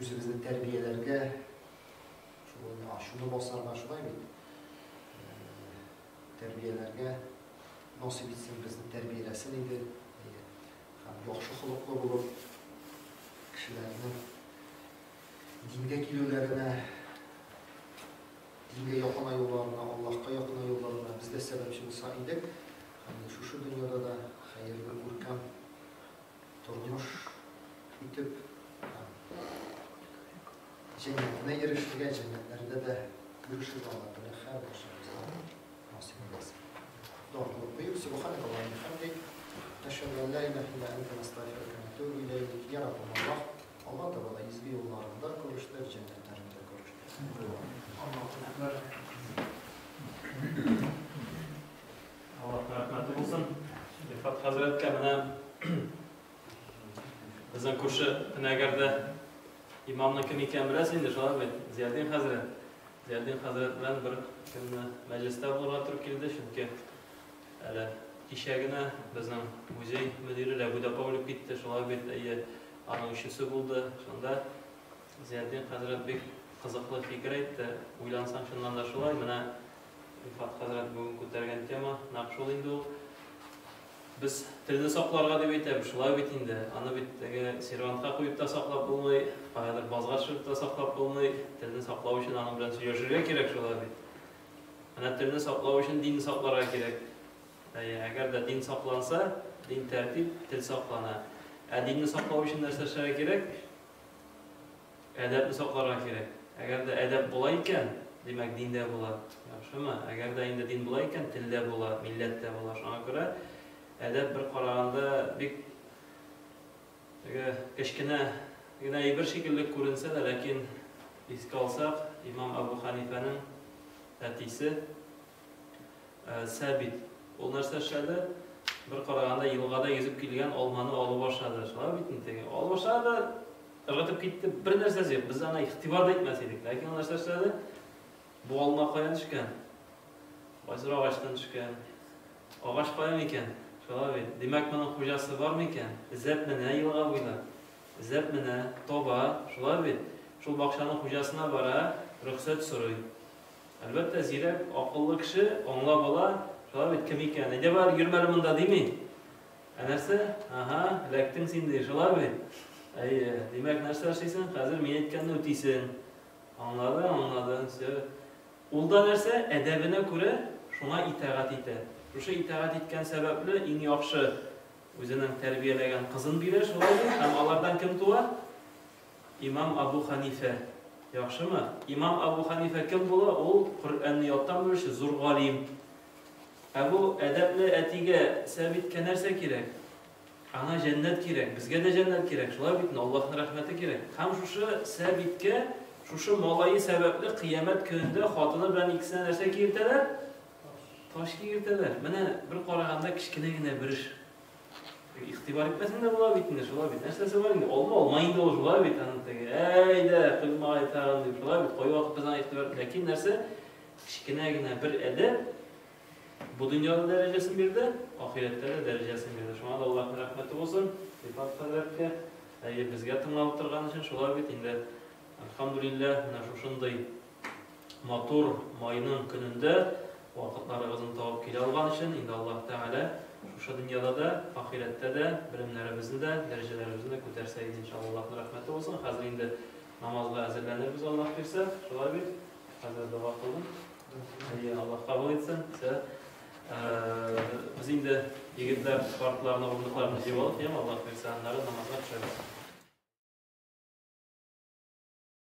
özümüzün terbiyelerge aşunu basarlar şunay mı? Terbiyelerge nasip etsin, bizni terbiyelesin idi. Yaxşı xuluqlu bulup, kişilerinin dinge kilölerine, dinge yakına yollarına, Allah'a yakına yollarına biz de sebepçimiz saydık. Şu dünyada da hayırlı urkan turmuş bitip cennetine eriştiğe cennetlerde de görüşürüz Allah'ın her başımıza nasip etsin. Doğruluk buyur. Subhanallah ve hamdik. Eşhedü en la ilahe illa ente nestağfiruke ve etûbü ileyk. Ya Rabbim Allah. Allah da bana izgi yollarında kavuştur, cennetlerinde kavuştur. Allahu Ekber. Allah rahmeti olsun. Rifat Hazretke bana bizden kurşu Pınar'da imamın kim iken bilesin şu abi. Ziyaddin Hazret. Ziyaddin Hazret bilen bir gün mecliste bulunma Türkiye'de çünkü öyle işegine bizden muzey müdürü Rebu'da olup gitti. Şu abi ana işisi buldu. Şunda Ziyaddin Hazret bir kızıklı fikir etti. Uylansan şundan da şolay. Bana Rifat Hazret bugün ko'targan tema naqshol indi u. Biz tilni saqlarga deb aytamiz, shulay bit indi. Ana bitdagi servantga qo'yib ta saqlab bo'lmay, qayerdir bozga tushirib ta saqlab bo'lmay, tilni saqlash uchun ana bilan сөйләшергә kerak shulay bit. Ana tilni saqlash uchun dinni saqlarga kerak. Agar da din saqlansa, din tartib, til saqlana. Dinni saqlash uchun narsa ishlarga kerak, adabni saqlarga kerak. Agar da adab bo'lar ekan, demak dinda bo'ladi. Yaxshimi? Agar da endi din bo'lar ekan, tilda bo'ladi, millatda bo'ladi. Shunga ko'ra adab bir qaraganda bek kichkina bir shekilli ko'rinsa-da, lekin esga olsak, Imom Abu Hanifaning atisi Sabit u narsa ishladi. Bir qaraganda yilg'ada yezib kelgan olmani olib boshladi. Shular bitni olib boshladi. Irg'itib ketdi. Bir narsasi yo'q. Biz ana ixtiyor da etmas edik. Lekin u narsa ishladi. Bu olma qayerdan tushgan? Qaysi og'achdan tushgan? Og'ach qayerdan ekan? Şöyle demek bunun hocası var mı iken? Zepmene yılga bo'ylab. Zepmene toba, şöyle şu bakşanın hocasına bara ruhsat so'raydi. Albatta ziyrak aqlli kishi anglab ola, şöyle kim ekan? Ne var yurmali bunda deymi? Anarsa, aha, laktin sen dey, şöyle demek narsa ishlaysan, hozir men aytganni o'taysan. Anladın. Ulda narsa adabına ko'ra shuna itoat etadi. Şuşa itaat etken sebeple en yaxşı özünün terbiyeleyen kızın biri şulaydı. Hem alardan kim tuva? İmam Abu Hanife. Yaxşı mı? İmam Abu Hanife kim bula? O Kur'an'ı yattan bölüşü zor galim. Bu edeple etige sabit kenerse kirek. Ana cennet kirek. Bizge de cennet kirek. Şulay bitin. Allah'ın rahmeti kirek. Hem şuşa sabitke, şuşa malayı sebeple kıyamet köyünde hatını bilen ikisine nerse kirteler. Toshga yirtalar. Mana bir qaraganda kichkinagina bir ish. İxtibar etmasang da bo'lar bitni, shular bit. Narsasi bor endi, olmaydi o shular bit antaga. Ayda, qilmay tag'in deb shular bit. Qo'yib vaqt bizdan ixtibar, lekin narsa kichkinagina bir adab bu dunyoda darajasini berdi, oxiratda da darajasini berdi. Shunga Allohning rahmati bo'lsin. Rifat Hazretga bizga tinglab turgani uchun shular bit endi alhamdulillah mana shunday motor moyning kunida vakitlarımızın tavuk kile algan için indi Allah Teala şu dünyada da, ahirette de, bilimlerimizin de, derecelerimizin de köterseydi inşallah Allah'ın rahmeti olsun. Hazır indi namazla hazırlanır biz Allah verse. Şöyle bir hazır dua kılın. Allah kabul etsin. Biz indi yigitler farklarına vurduklarını cevap alıp Allah verse onların namazına düşeriz.